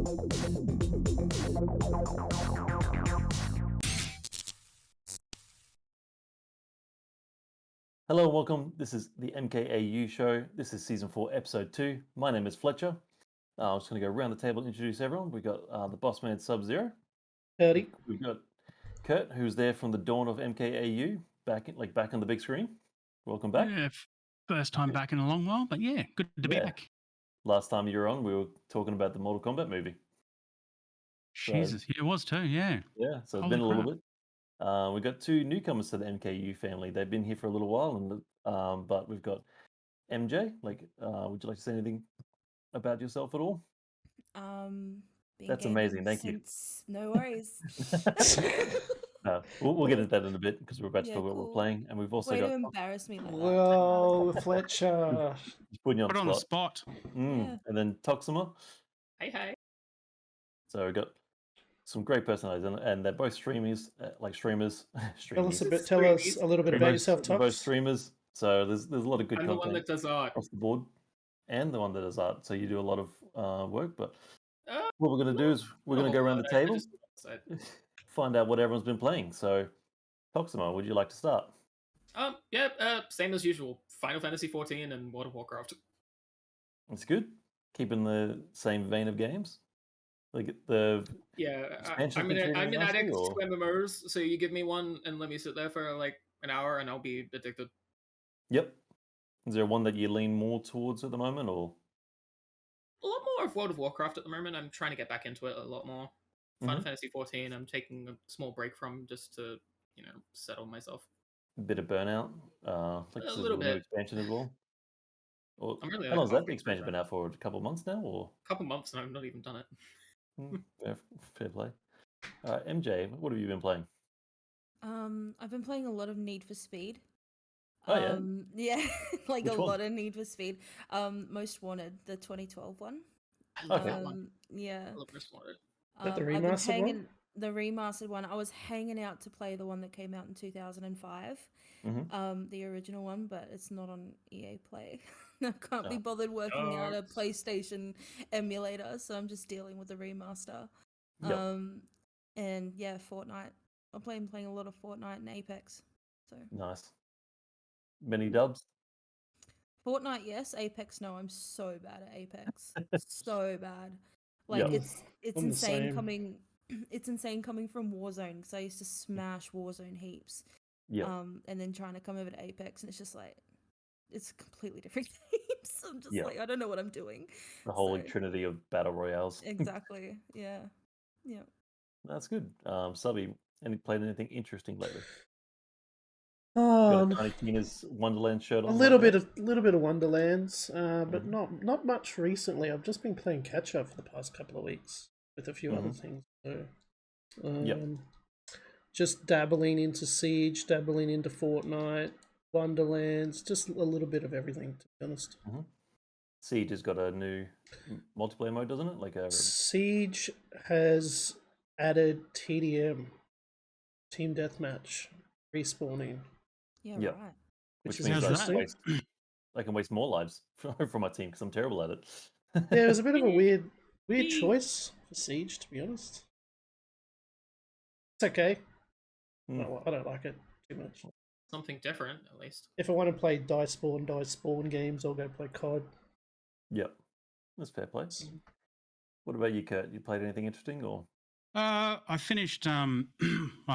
Hello and welcome. This is the MKAU show. This is season 4, episode 2. My name is Fletcher. I'm just going to go around the table and introduce everyone. We've got the boss man Sub-Zero. Howdy. We've got Kurt, who's there from the dawn of MKAU, back on the big screen. Welcome back. Yeah, first time back in a long while, but yeah, good to be back. Last time you were on, we were talking about the Mortal Kombat movie. Jesus, it was too, yeah. Yeah, so it's Holy been a little crap. bit. We've got 2 newcomers to the MKU family. They've been here for a little while, and but we've got MJ. Would you like to say anything about yourself at all? Been That's gaming amazing. Thank you. since... No worries. We'll get into that in a bit because we're about to Yeah, talk about what we're cool. playing, and we've also Way got to embarrass me like that. Whoa, Fletcher. just putting you Put on the spot. Yeah. And then Toxima. Hey. So we've got some great personalities, and they're both streamers. Streamers. Tell us a little bit about yourself, They're both Tox. streamers. So there's a lot of good I'm the content one that does art. across the board, and the one that does art. So you do a lot of work. But what we're going to do is we're going to go around the table, find out what everyone's been playing. So Toxima, would you like to start? Same as usual. Final Fantasy 14 and World of Warcraft. That's good. Keeping the same vein of games. Like the I'm an addict to MMOs, so you give me one and let me sit there for like an hour and I'll be addicted. Yep. Is there one that you lean more towards at the moment, or? A lot more of World of Warcraft at the moment. I'm trying to get back into it a lot more. Final Fantasy 14, I'm taking a small break from just to, settle myself. A bit of burnout. A little bit. Expansion as well. Or, I'm really how long has that expansion been out for? A couple of months now, or? A couple months, and I've not even done it. Fair play. All right, MJ, what have you been playing? I've been playing a lot of Need for Speed. Oh yeah. Yeah, like Which a one? lot of Need for Speed. Most Wanted, the 2012 one. I love Okay. that one. Yeah. I love Most Wanted. Is that the I've been remastered one? the remastered one. I was hanging out to play the one that came out in 2005. The original one, but it's not on EA Play. I can't be bothered working out a PlayStation emulator, so I'm just dealing with the remaster. Yep. And yeah, Fortnite. I'm playing a lot of Fortnite and Apex. So Nice. Many dubs. Fortnite, yes. Apex, no. I'm so bad at Apex. So bad. Like Yep. it's I'm the insane same. coming. It's insane coming from Warzone because I used to smash Warzone heaps. Yeah. And then trying to come over to Apex, and it's just like it's completely different games. I'm just Yeah. like I don't know what I'm doing. The holy So- trinity of battle royales. Exactly. Yeah. Yeah. That's good. Subby, played anything interesting lately? Got a Tiny Tina's Wonderland shirt A on. little right bit of Wonderlands, but not much recently. I've just been playing catch up for the past couple of weeks with a few other things. So, just dabbling into Siege, dabbling into Fortnite, Wonderlands, just a little bit of everything, to be honest. Siege has got a new multiplayer mode, doesn't it? Like a Siege has added TDM, Team Deathmatch, respawning. Yeah. Yep. Right. which is means interesting. I can waste more lives for my team because I'm terrible at it. Yeah, it was a bit of a weird choice for Siege, to be honest. It's okay. I don't like it too much. Something different, at least. If I want to play die spawn games, I'll go play COD. Yep, that's fair play. What about you, Kurt? You played anything interesting, or? I finished. I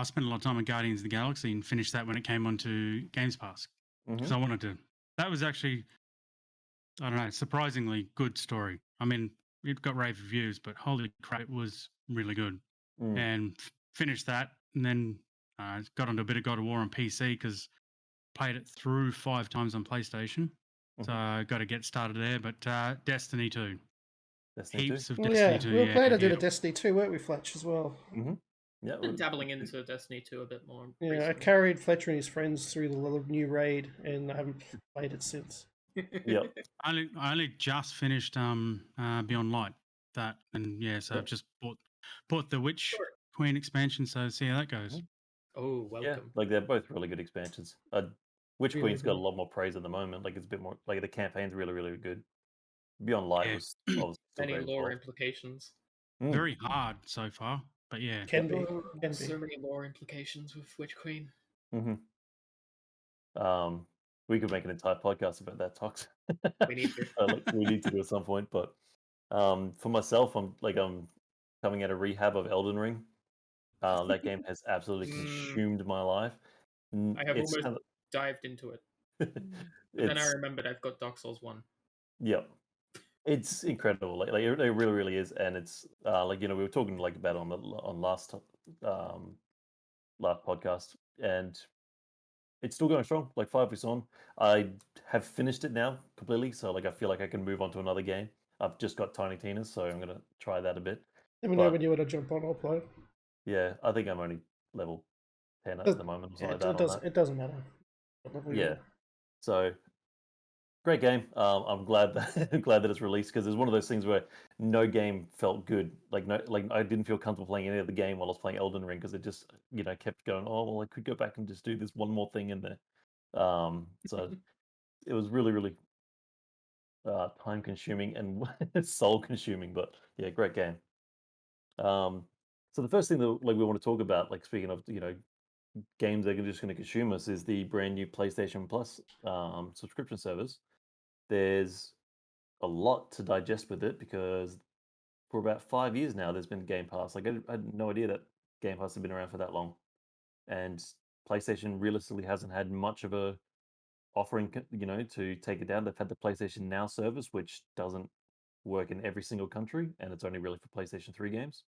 spent a lot of time on Guardians of the Galaxy and finished that when it came onto Games Pass because I wanted to. That was actually, I don't know, surprisingly good story. I mean, it got rave reviews, but holy crap, it was really good. And finished that, and then got onto a bit of God of War on PC because played it through 5 times on PlayStation. So I got to get started there. But Destiny 2. Heaps of Destiny 2. We were playing a bit of Destiny 2, weren't we, Fletch, as well? Yeah, I've been dabbling into Destiny 2 a bit more. Yeah, recently. I carried Fletcher and his friends through the new raid, and I haven't played it since. Yep. I only just finished Beyond Light. That, and yeah, so I've just bought the Witch Queen expansion, so see how that goes. Oh, welcome. Yeah, like they're both really good expansions. Witch Really Queen's got a good. lot more praise at the moment. Like it's a bit more like the campaign's really, really good. Beyond Light was obviously still Many great as lore well. implications. Very hard so far, but yeah. Can be. So many lore implications with Witch Queen. We could make an entire podcast about that, Tox. We need to. We need to do at some point. But for myself, I'm coming out of rehab of Elden Ring. That game has absolutely consumed my life. I have almost dived into it. But then I remembered I've got Dark Souls 1. Yep. It's incredible. Like it really, really is. And it's we were talking about on last podcast, and it's still going strong. 5 weeks on, I have finished it now completely. So I feel like I can move on to another game. I've just got Tiny Tina's, so I'm gonna try that a bit. Let me know when you want to jump on. I'll play. Yeah, I think I'm only level 10 at the moment. Or something like that it doesn't matter. Yeah. So great game. I'm glad that it's released, because it's one of those things where no game felt good. I didn't feel comfortable playing any other game while I was playing Elden Ring, because it just kept going. Oh well, I could go back and just do this one more thing in there. So it was really, really time consuming and soul consuming, but yeah, great game. So the first thing that we want to talk about, speaking of games that are just going to consume us, is the brand new PlayStation Plus subscription service. There's a lot to digest with it, because for about 5 years now there's been Game Pass. I had no idea that Game Pass had been around for that long, and PlayStation realistically hasn't had much of a offering to take it down. They've had the PlayStation Now service, which doesn't work in every single country, and it's only really for PlayStation 3 games.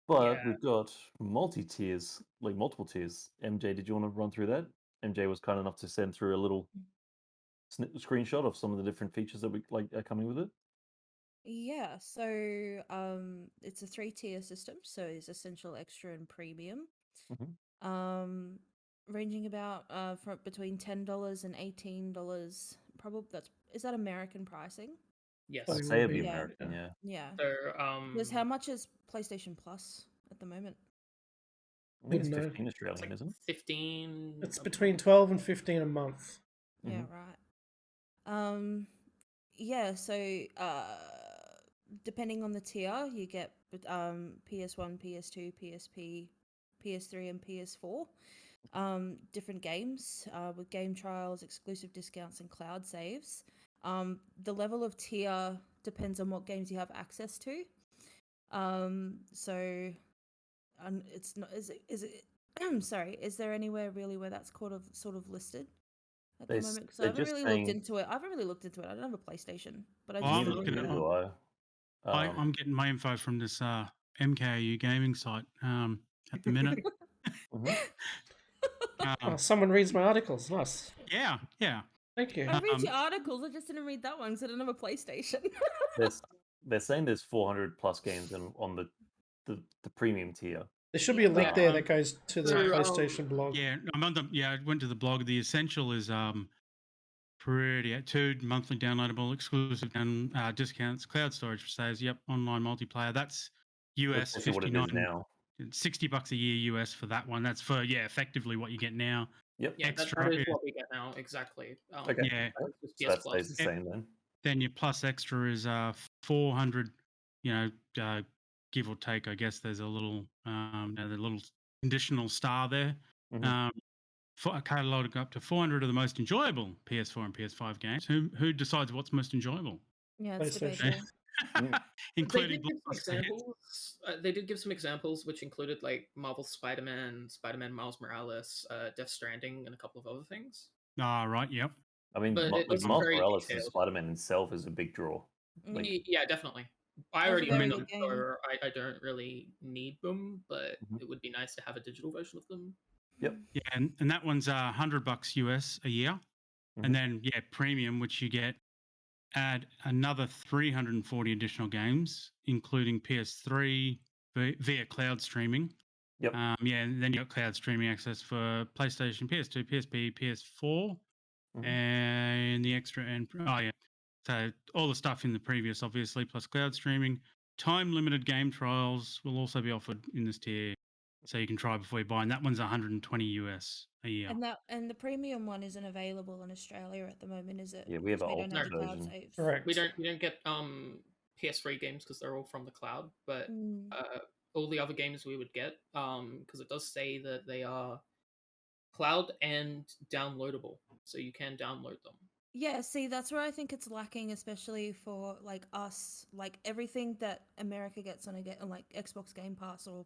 But we've got multiple tiers. MJ, did you want to run through that? MJ was kind enough to send through a little screenshot of some of the different features that we are coming with it. Yeah, so it's a 3-tier system, so it's essential, extra, and premium. Ranging about from between $10 and $18. Probably is that American pricing? Yes, I'd say it'd be American. Yeah. Yeah. So how much is PlayStation Plus at the moment? I think it's 15 Australian, isn't it? 15. It's between 12 and 15 a month. Yeah, right. Yeah, so depending on the tier, you get PS1, PS2, PSP, PS3, and PS4. Different games with game trials, exclusive discounts, and cloud saves. The level of tier depends on what games you have access to. So it's not. Is it? I'm sorry. Is there anywhere really where that's sort of listed at the moment? Because I haven't really looked into it. I don't have a PlayStation, but I just looking at it. I'm getting my info from this MKAU gaming site at the minute. Someone reads my articles. Nice. Yeah. Thank you. I read your articles. I just didn't read that one because I don't have a PlayStation. They're saying there's 400 plus games on the premium tier. There should be a link there that goes to the PlayStation blog. Yeah, I went to the blog. The essential is pretty 2 monthly downloadable exclusive discounts, cloud storage for saves. Yep, online multiplayer. That's US $59. What it is now. $60 a year US for that one. That's for effectively what you get now. Yep. Yeah, extra, that is what we get now exactly. Okay. Yeah, so that stays the same then. Then your plus extra is 400. Give or take. I guess there's a little the little conditional star there. For a catalogue up to 400 of the most enjoyable PS4 and PS5 games. Who decides what's most enjoyable? Yeah, it's debatable. Including they did give some examples, which included Marvel Spider-Man, Spider-Man Miles Morales, Death Stranding, and a couple of other things. Right, yep. I mean, Miles Morales and Spider-Man himself is a big draw. Yeah, definitely. I already own them, so I don't really need them, but it would be nice to have a digital version of them. Yep. Yeah, and that one's $100 US a year, and then premium, which you get add another 340 additional games, including PS3 via cloud streaming. Yep. And then you got cloud streaming access for PlayStation, PS2, PSP, PS4, and the extra so all the stuff in the previous, obviously, plus cloud streaming. Time-limited game trials will also be offered in this tier, so you can try before you buy. And that one's $120 US a year. And the premium one isn't available in Australia at the moment, is it? Yeah, we have an ultimate version. Correct. We don't get PS3 games because they're all from the cloud, but Mm. all the other games we would get, because it does say that they are cloud and downloadable, so you can download them. Yeah, see, that's where I think it's lacking, especially for like us, like everything that America gets on like Xbox Game Pass or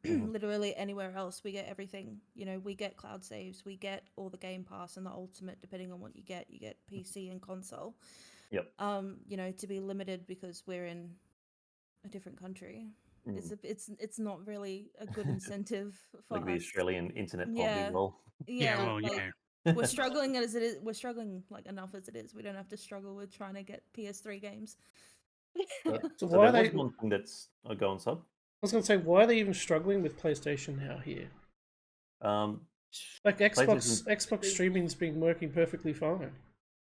literally anywhere else, we get everything. You know, we get cloud saves, we get all the Game Pass and the Ultimate, depending on what you get PC and console. Yep. You know, to be limited because we're in a different country. It's not really a good incentive for like the us. Australian internet poverty Yeah. role. Yeah, well, like, yeah. we're struggling as it is. We're struggling like enough as it is. We don't have to struggle with trying to get PS3 games. So So why are there they? was one thing that's go on, sub. I was going to say, why are they even struggling with PlayStation now here? Like Xbox streaming's been working perfectly fine.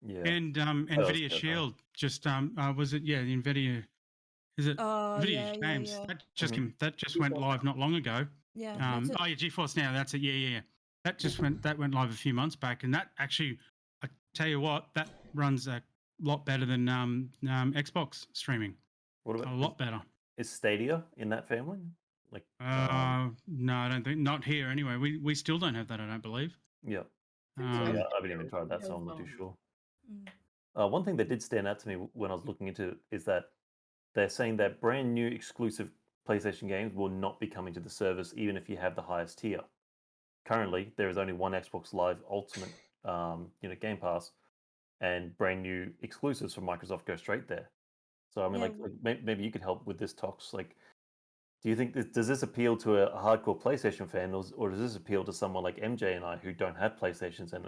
Yeah. And Nvidia Shield just was it? Yeah, the Nvidia. Is it Nvidia Games? Yeah. That just went live not long ago. Yeah. Oh yeah, GeForce Now. That's it. Yeah. That went live a few months back, and that actually, I tell you what, that runs a lot better than Xbox streaming. What about a lot better? Is Stadia in that family? Like, no, I don't think. Not here anyway. We still don't have that. I don't believe. Yeah. I haven't even tried that, so I'm not too sure. One thing that did stand out to me when I was looking into it is that they're saying that brand new exclusive PlayStation games will not be coming to the service, even if you have the highest tier. Currently, there is only one Xbox Live Ultimate, Game Pass, and brand new exclusives from Microsoft go straight there. So I mean, maybe you could help with this, Tox. Like, do you think does this appeal to a hardcore PlayStation fan, or does this appeal to someone like MJ and I who don't have PlayStations and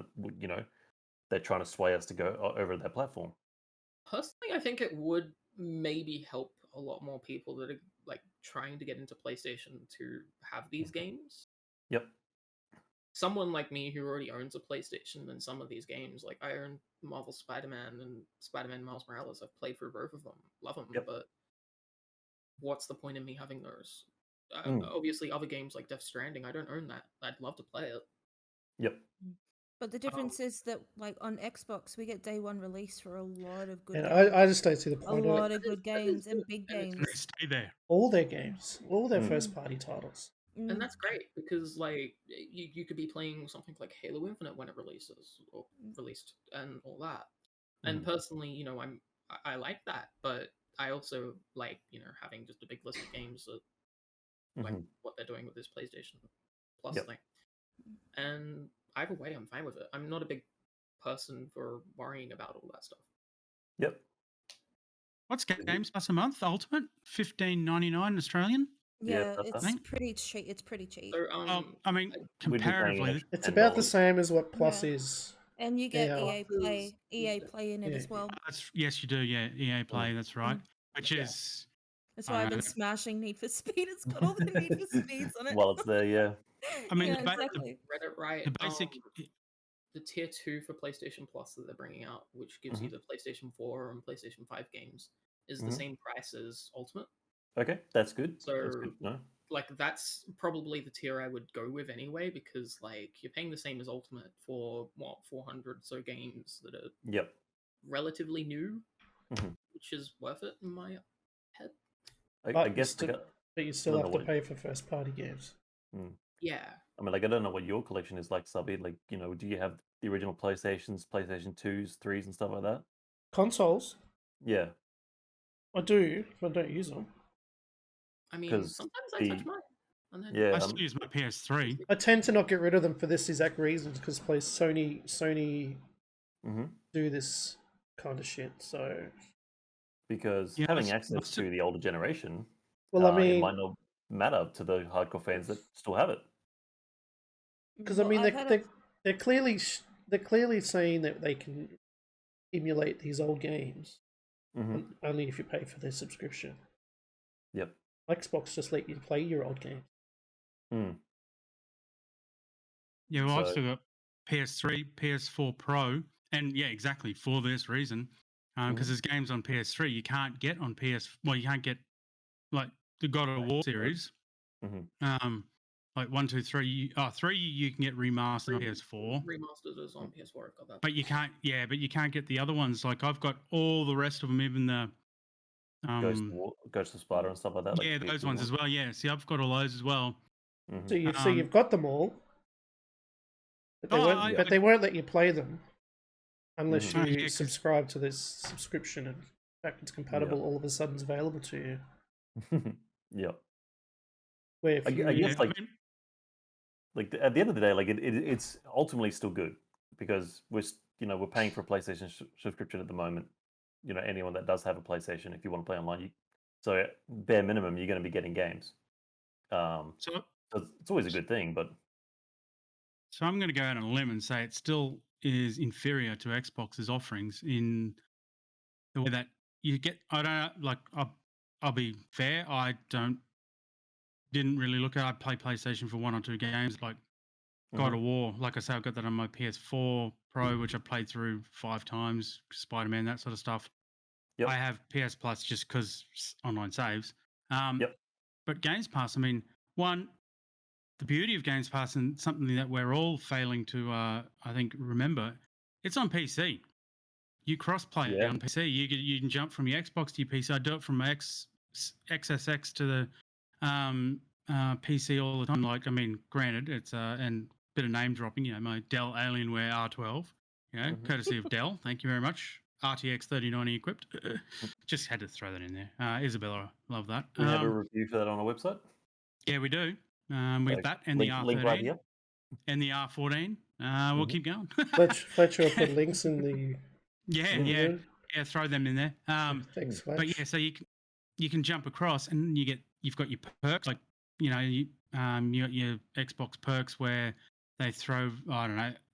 they're trying to sway us to go over their platform? Personally, I think it would maybe help a lot more people that are like trying to get into PlayStation to have these games. Yep. Someone like me who already owns a PlayStation and some of these games, like I own Marvel Spider-Man and Spider-Man Miles Morales. I've played through both of them, love them, but what's the point in me having those? Obviously, other games like Death Stranding, I don't own that. I'd love to play it. Yep. But the difference is that, like, on Xbox, we get day one release for a lot of good games. games. I just don't see the point of it. A lot of good games and big games. They stay there. All their games, all their first-party titles. And that's great because, like, you could be playing something like Halo Infinite when it releases or released and all that. And personally, I like that, but I also like having just a big list of games that like what they're doing with this PlayStation Plus thing. And either way, I'm fine with it. I'm not a big person for worrying about all that stuff. Yep. What's Games Pass a month? Ultimate $15.99 Australian. Yeah, it's pretty cheap. It's pretty cheap. So, I mean, comparatively, it's about the same as what Plus is. And you get EA Play in it as well. Yes, you do. Yeah, EA Play. That's right. Which is. That's why I've been smashing Need for Speed. It's got all the Need for Speeds on it. Well, it's there, yeah. I mean, exactly. Read it right. The basic. The tier 2 for PlayStation Plus that they're bringing out, which gives you the PlayStation 4 and PlayStation 5 games, is the same price as Ultimate. Okay, that's good. So, that's good. No. Like, that's probably the tier I would go with anyway, because, like, you're paying the same as Ultimate for, 400 so games that are relatively new, which is worth it in my head. I guess but you still have to pay for first-party games. Yeah. I mean, like, I don't know what your collection is like, Subby. Like, do you have the original PlayStations, PlayStation 2s, 3s, and stuff like that? Consoles? Yeah. I do, but I don't use them. I mean, sometimes I touch mine. I still use my PS3. I tend to not get rid of them for this exact reason, because Sony do this kind of shit, so... Because having access to the older generation, well, I mean, it might not matter to the hardcore fans that still have it. Because I mean, they're clearly saying that they can emulate these old games only if you pay for their subscription. Yep. Xbox just let you play your old games. Yeah, well, I've still got PS3, PS4 Pro, and yeah, exactly for this reason, because there's games on PS3 you can't get on Well, you can't get like the God of War series. Like 1, 2, 3. 3 you can get remastered on PS4. Remastered is on PS4. I've got that. But you can't. Yeah, but you can't get the other ones. Like I've got all the rest of them, even the Ghost of Sparta and stuff like that. Yeah, like those ones as well. Yeah, see, I've got all those as well. Mm-hmm. So you've got them all, but they won't let you play them unless you subscribe to this subscription and backwards compatible all of a sudden is available to you. Yeah. Where if I guess like at the end of the day, like it's ultimately still good because we're paying for a PlayStation subscription at the moment. Anyone that does have a PlayStation, if you want to play online, so bare minimum you're going to be getting games. So it's always a good thing, but so I'm going to go out on a limb and say it still is inferior to Xbox's offerings in the way that you get. I don't like. I'll be fair. I didn't really look at. I play PlayStation for 1 or 2 games, like God of War. Like I say, I've got that on my PS4 Pro, which I played through 5 times. Spider-Man, that sort of stuff. Yep. I have PS Plus just because online saves. But Games Pass, I mean, the beauty of Games Pass and something that we're all failing to, I think, remember, it's on PC. You cross-play on PC. You can jump from your Xbox to your PC. I do it from my XSX to the PC all the time. Like, I mean, granted, it's and bit of name dropping. My Dell Alienware R12. Courtesy of Dell. Thank you very much. RTX 3090 equipped. Just had to throw that in there. Isabella, love that. We have a review for that on our website. Yeah, we do. We got that and the R13 right here. and the R14. We'll keep going. Fletcher will put links in the. Yeah. Throw them in there. Thanks, Fletch. But yeah, so you can jump across and you've got your perks, like you got your Xbox perks where they throw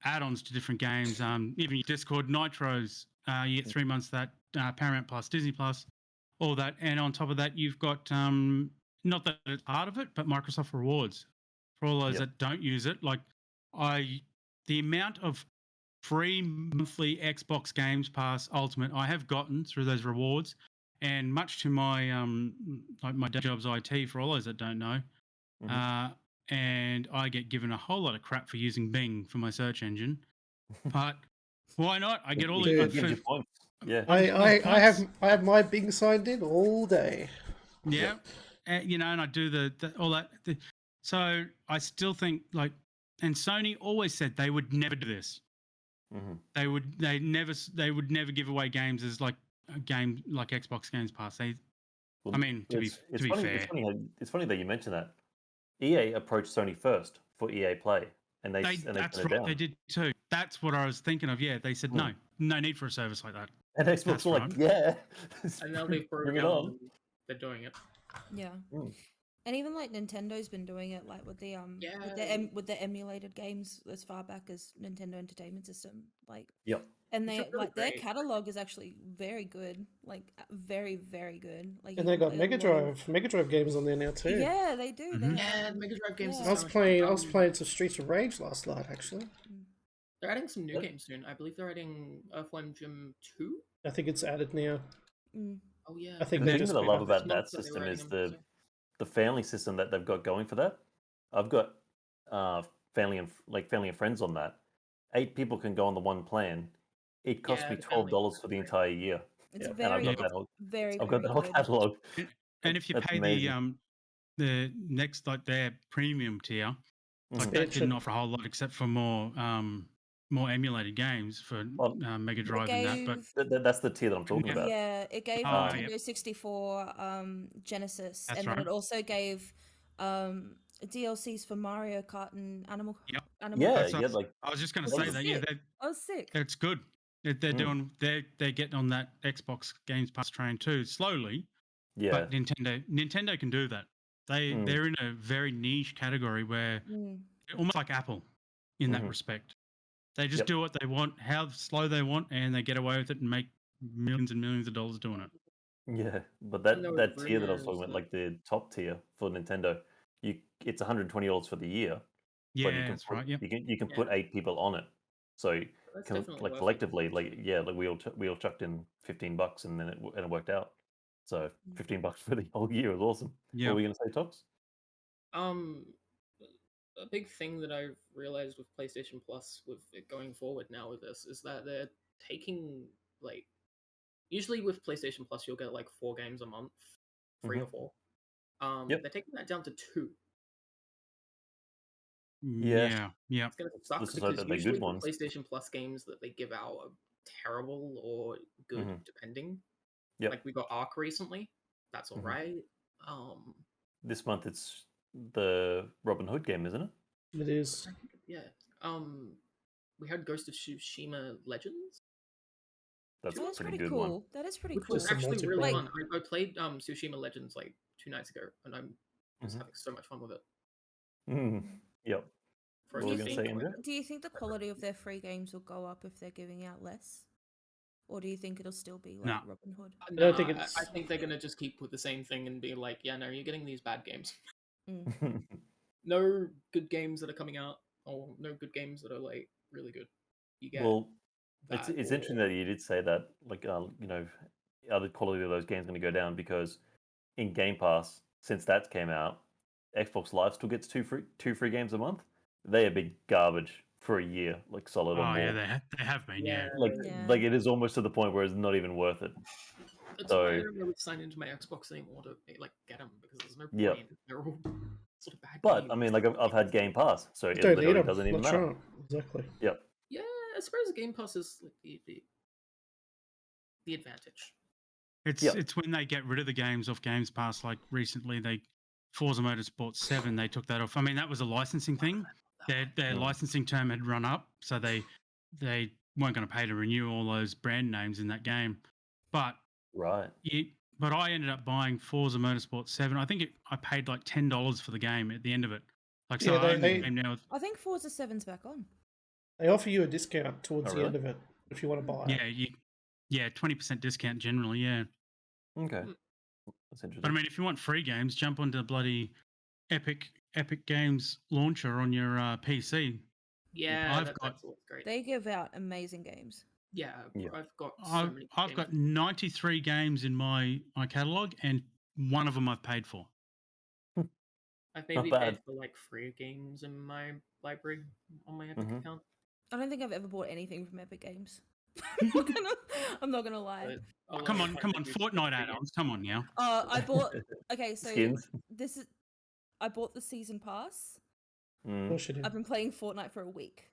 add-ons to different games. Even your Discord Nitros, you get 3 months that Paramount Plus, Disney Plus, all that, and on top of that you've got not that it's part of it, but Microsoft Rewards for all those that don't use it. Like the amount of free monthly Xbox Games Pass Ultimate I have gotten through those rewards, and much to my like my day job's IT for all those that don't know, and I get given a whole lot of crap for using Bing for my search engine, but why not? I get all the points. Yeah, I have my Bing signed in all day. Yeah, and I do all that. So I still think and Sony always said they would never do this. They would never give away games as like a game like Xbox Games Pass. To be fair, it's funny that you mention that. EA approached Sony first for EA Play, and they that's right. They did too. That's what I was thinking of. Yeah, they said no need for a service like that. And Xbox were like, yeah. And now they've broken out. They're doing it. Yeah. And even like Nintendo's been doing it, like with the with the emulated games as far back as Nintendo Entertainment System, like and they really their catalog is actually very good, like very very good. Like and they got Mega Drive games on there now too. Yeah, they do. Yeah, the Mega Drive games. I was playing some Streets of Rage last night actually. They're adding some new games soon. I believe they're adding Earthworm Jim 2. I think it's added now. Oh yeah. I think the thing that I love about that system is the family system that they've got going for that. I've got family and friends on that. 8 people can go on the one plan. It cost me $12 for the entire year. It's very, I've got that whole catalog. And if you pay the next their premium tier, that didn't offer a whole lot except for more emulated games for Mega Drive and that. But that's the tier that I'm talking about. Yeah, it gave Nintendo 64, Genesis, and then it also gave DLCs for Mario Kart and Animal. I was just going to say that. Yeah, I was sick. It's good. They're doing. They're getting on that Xbox Games Pass train too, slowly. Yeah. But Nintendo can do that. They're in a very niche category where almost like Apple in that respect. They just do what they want, how slow they want, and they get away with it and make millions and millions of dollars doing it. Yeah, but that tier that I was talking about, like the top tier for Nintendo, it's $120 for the year. Yeah, that's right. Yep. You can put 8 people on it, so collectively, we all chucked in $15, and then it worked out. So $15 for the whole year is awesome. Yeah. What were we going to say, Tox? A big thing that I've realized with PlayStation Plus, with it going forward now with this, is that they're taking usually with PlayStation Plus, you'll get like 4 games a month, 3 or 4. Yep. They're taking that down to 2. Yeah. It's gonna suck Let's just hope because that they're usually good the ones. PlayStation Plus games that they give out are terrible or good, depending. Yep. Like we got Ark recently. That's all right. This month it's the Robin Hood game, isn't it? It is. Yeah. We had Ghost of Tsushima Legends. That's That's pretty pretty good cool. one. That is pretty Which cool. was actually multiplayer. really Like- fun. I played Tsushima Legends like 2 nights ago, and I'm just having so much fun with it. Yep. For What were a you game gonna say, like Indra? that. Do you think the quality of their free games will go up if they're giving out less? Or do you think it'll still be like No. Robin Hood? No, don't think I it's- think they're gonna just keep with the same thing and be like, yeah, no, you're getting these bad games. Mm. No good games that are coming out, or no good games that are like really good. You get Well, that. it's interesting that you did say that. Like, you know, the quality of those games going to go down because in Game Pass, since that came out, Xbox Live still gets two free games a month. They are big garbage for a year, like solid or Oh more. yeah, they have been. Yeah. Like it is almost to the point where it's not even worth it. That's why I don't really sign into my Xbox anymore to like get them because there's no point. They're all sort of bad. But games. I mean, like I've had Game Pass, so it Don't need literally 'em. doesn't even Not matter. sure. Exactly. Yep. Yeah, I suppose Game Pass is like the advantage. It's when they get rid of the games off Games Pass. Like recently, Forza Motorsport 7, they took that off. I mean, that was a licensing thing. Their licensing term had run up, so they weren't going to pay to renew all those brand names in that game. But Right. but I ended up buying Forza Motorsport 7. I think I paid like $10 for the game at the end of it. Like, so Yeah, I own the they- game now. I think Forza 7's back on. They offer you a discount towards Oh, the really? end of it if you want to buy it. Yeah, 20% discount generally. Yeah. Okay. Mm. That's interesting. But I mean, if you want free games, jump onto the bloody Epic Games launcher on your PC. Yeah, I've that's always great. They give out amazing games. Yeah, Yeah. I've got so many. I've got 93 games in my catalog, and one of them I've paid for. I've maybe Not paid bad. for like 3 games in my library on my Epic account. I don't think I've ever bought anything from Epic Games. I'm not gonna lie. But Oh, come on, Fortnite add-ons. Come on now. I bought. Okay, so Skins. I bought the season pass. Mm. Of course you do. I've been playing Fortnite for a week.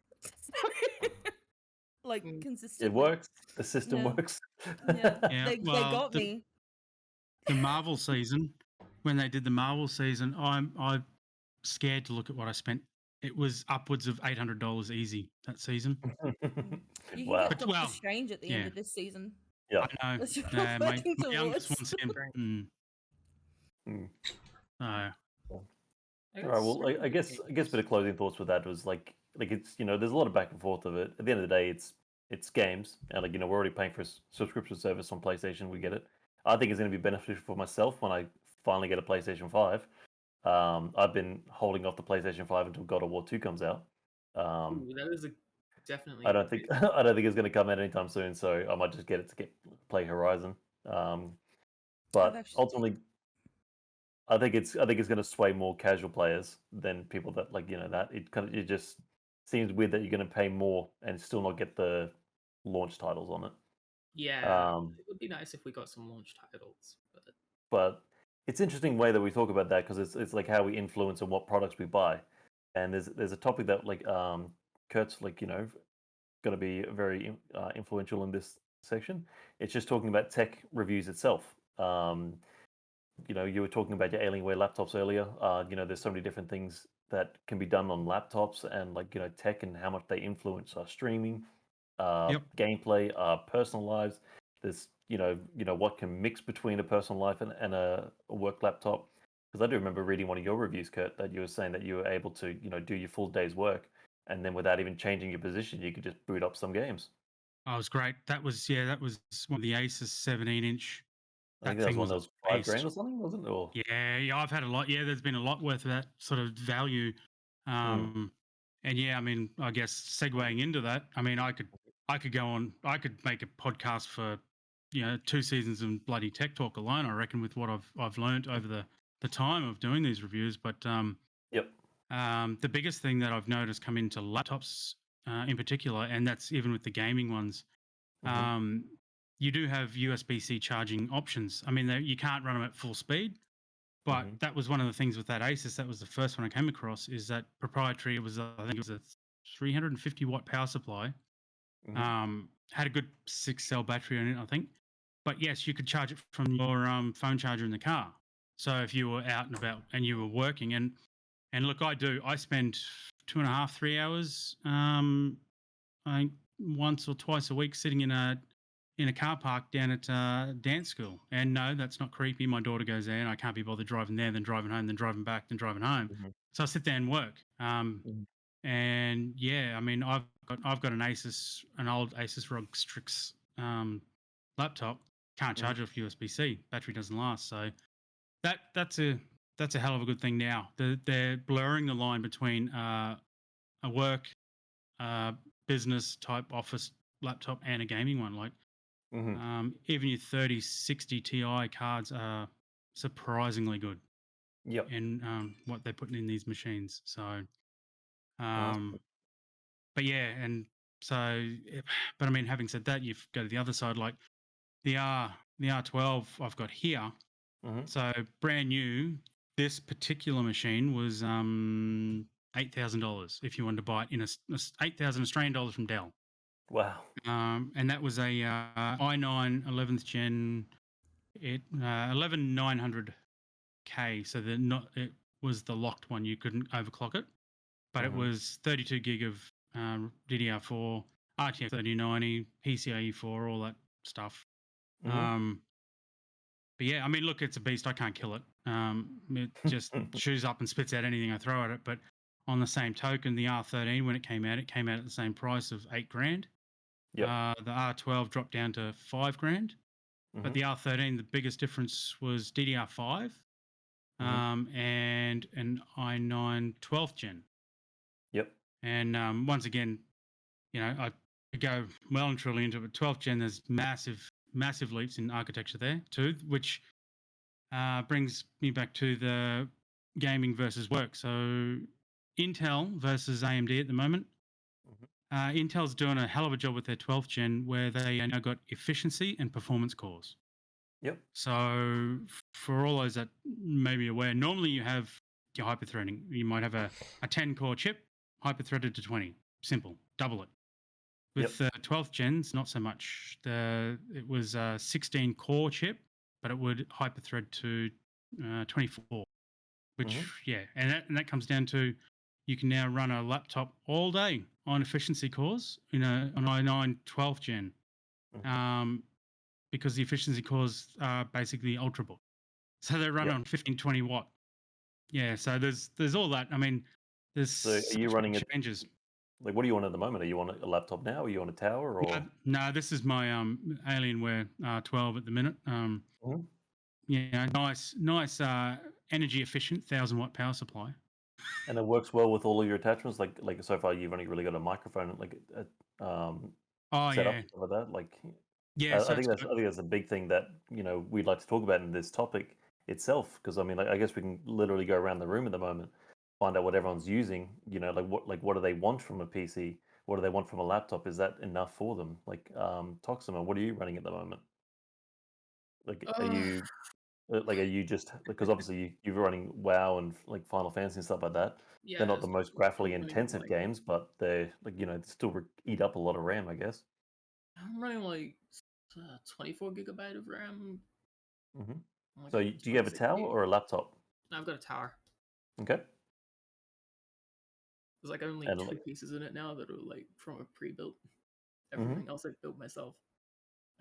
Like consistently. It works. The system Yeah. works. Yeah, Yeah, they got the- me. The Marvel season, when they did the Marvel season, I'm scared to look at what I spent. It was upwards of $800 easy that season. You can Wow. get Doctor Well, Strange at the end yeah. of this season. Yeah. I know. That's what Yeah, I'm my working youngest towards. wants him. Mm. So, All right. Well, I guess a bit of closing thoughts with that was like it's there's a lot of back and forth of it. At the end of the day, it's games, and like we're already paying for a subscription service on PlayStation. We get it. I think it's going to be beneficial for myself when I finally get a PlayStation 5. I've been holding off the PlayStation 5 until God of War 2 comes out. Ooh, that is definitely. I don't think it's going to come out anytime soon, so I might just get it to play Horizon. But ultimately, I think it's going to sway more casual players than people that that it just seems weird that you're going to pay more and still not get the launch titles on it. Yeah, it would be nice if we got some launch titles. But it's interesting way that we talk about that because it's like how we influence and what products we buy. And there's a topic that Kurt's going to be very influential in this section. It's just talking about tech reviews itself. You were talking about your Alienware laptops earlier. There's so many different things that can be done on laptops and tech and how much they influence our streaming, gameplay, our personal lives. There's what can mix between a personal life and a work laptop. Because I do remember reading one of your reviews, Kurt, that you were saying that you were able to do your full day's work, and then without even changing your position, you could just boot up some games. Oh, it was great. That was one of the Asus 17-inch. I think that was one that was $5,000 or something, wasn't it? Or... Yeah, I've had a lot. Yeah, there's been a lot worth of that sort of value. And yeah, I mean, I guess segueing into that, I mean, I could go on. I could make a podcast for 2 seasons of bloody tech talk alone. I reckon with what I've learned over the time of doing these reviews. But the biggest thing that I've noticed come into laptops in particular, and that's even with the gaming ones. you do have USB-C charging options. I mean, you can't run them at full speed, but that was one of the things with that Asus. That was the first one I came across. Is that proprietary? It was I think it was a 350 watt power supply. Had a good 6-cell battery on it, I think. But yes, you could charge it from your phone charger in the car. So if you were out and about and you were working, and look, I spend 2.5, 3 hours, I think once or twice a week sitting in a car park down at dance school. And no, that's not creepy. My daughter goes there, and I can't be bothered driving there, then driving home, then driving back, then driving home. So I sit there and work. And yeah, I mean, I've got an old Asus ROG Strix laptop. Can't charge off USB-C. Battery doesn't last. So that's a hell of a good thing now. They're blurring the line between a work, business type office laptop and a gaming one. Like even your 3060 Ti cards are surprisingly good. Yep. In what they're putting in these machines. So, but yeah, and so, but I mean, having said that, you've got to the other side, like the R12 I've got here. So brand new. This particular machine was $8,000 if you wanted to buy it in a 8,000 Australian dollars from Dell. Wow. And that was a i9 11th gen, 11900K. So it was the locked one. You couldn't overclock it, but it was 32 gig of DDR4, RTX 3090, PCIe 4, all that stuff. But yeah, I mean, look, it's a beast. I can't kill it. It just chews up and spits out anything I throw at it. But on the same token, the R13, when it came out at the same price of $8,000. The R12 dropped down to $5,000. But the R13, the biggest difference was DDR5 and an i9 12th gen. Yep. And once again, you know, I go well and truly into it. 12th gen, there's massive leaps in architecture there too, which brings me back to the gaming versus work. So Intel versus AMD at the moment. Intel's doing a hell of a job with their 12th gen, where they now got efficiency and performance cores. Yep. So for all those that may be aware, normally you have your hyperthreading. You might have a 10-core chip, hyperthreaded to 20. Simple. Double it. With the 12th gens, not so much. It was a 16-core chip, but it would hyperthread to 24. Which, and that comes down to, you can now run a laptop all day on efficiency cores on i9 12th gen, because the efficiency cores are basically ultrabook. So they run on 15, 20 watt. Yeah, so there's all that. I mean, there's so are you running changes. Like, what are you on at the moment? Are you on a laptop now? Are you on a tower? Or no, this is my Alienware 12 at the minute. Yeah, nice energy efficient 1,000 watt power supply. And it works well with all of your attachments. Like so far, you've only really got a microphone, like set up like that. Like, I think that's a big thing that we'd like to talk about in this topic itself. Because I mean, I guess we can literally go around the room at the moment, find out what everyone's using. What do they want from a PC? What do they want from a laptop? Is that enough for them? Like, Toxima, what are you running at the moment? Like, are you just, because obviously you're running WoW and like Final Fantasy and stuff like that. Yeah, they're not the most graphically intensive games, but they're still eat up a lot of RAM, I guess. I'm running like 24 gigabyte of RAM. Like, so do you have a tower or a laptop? I've got a tower. Okay. There's like only two pieces in it now that are like from a pre-built. Everything else I built myself.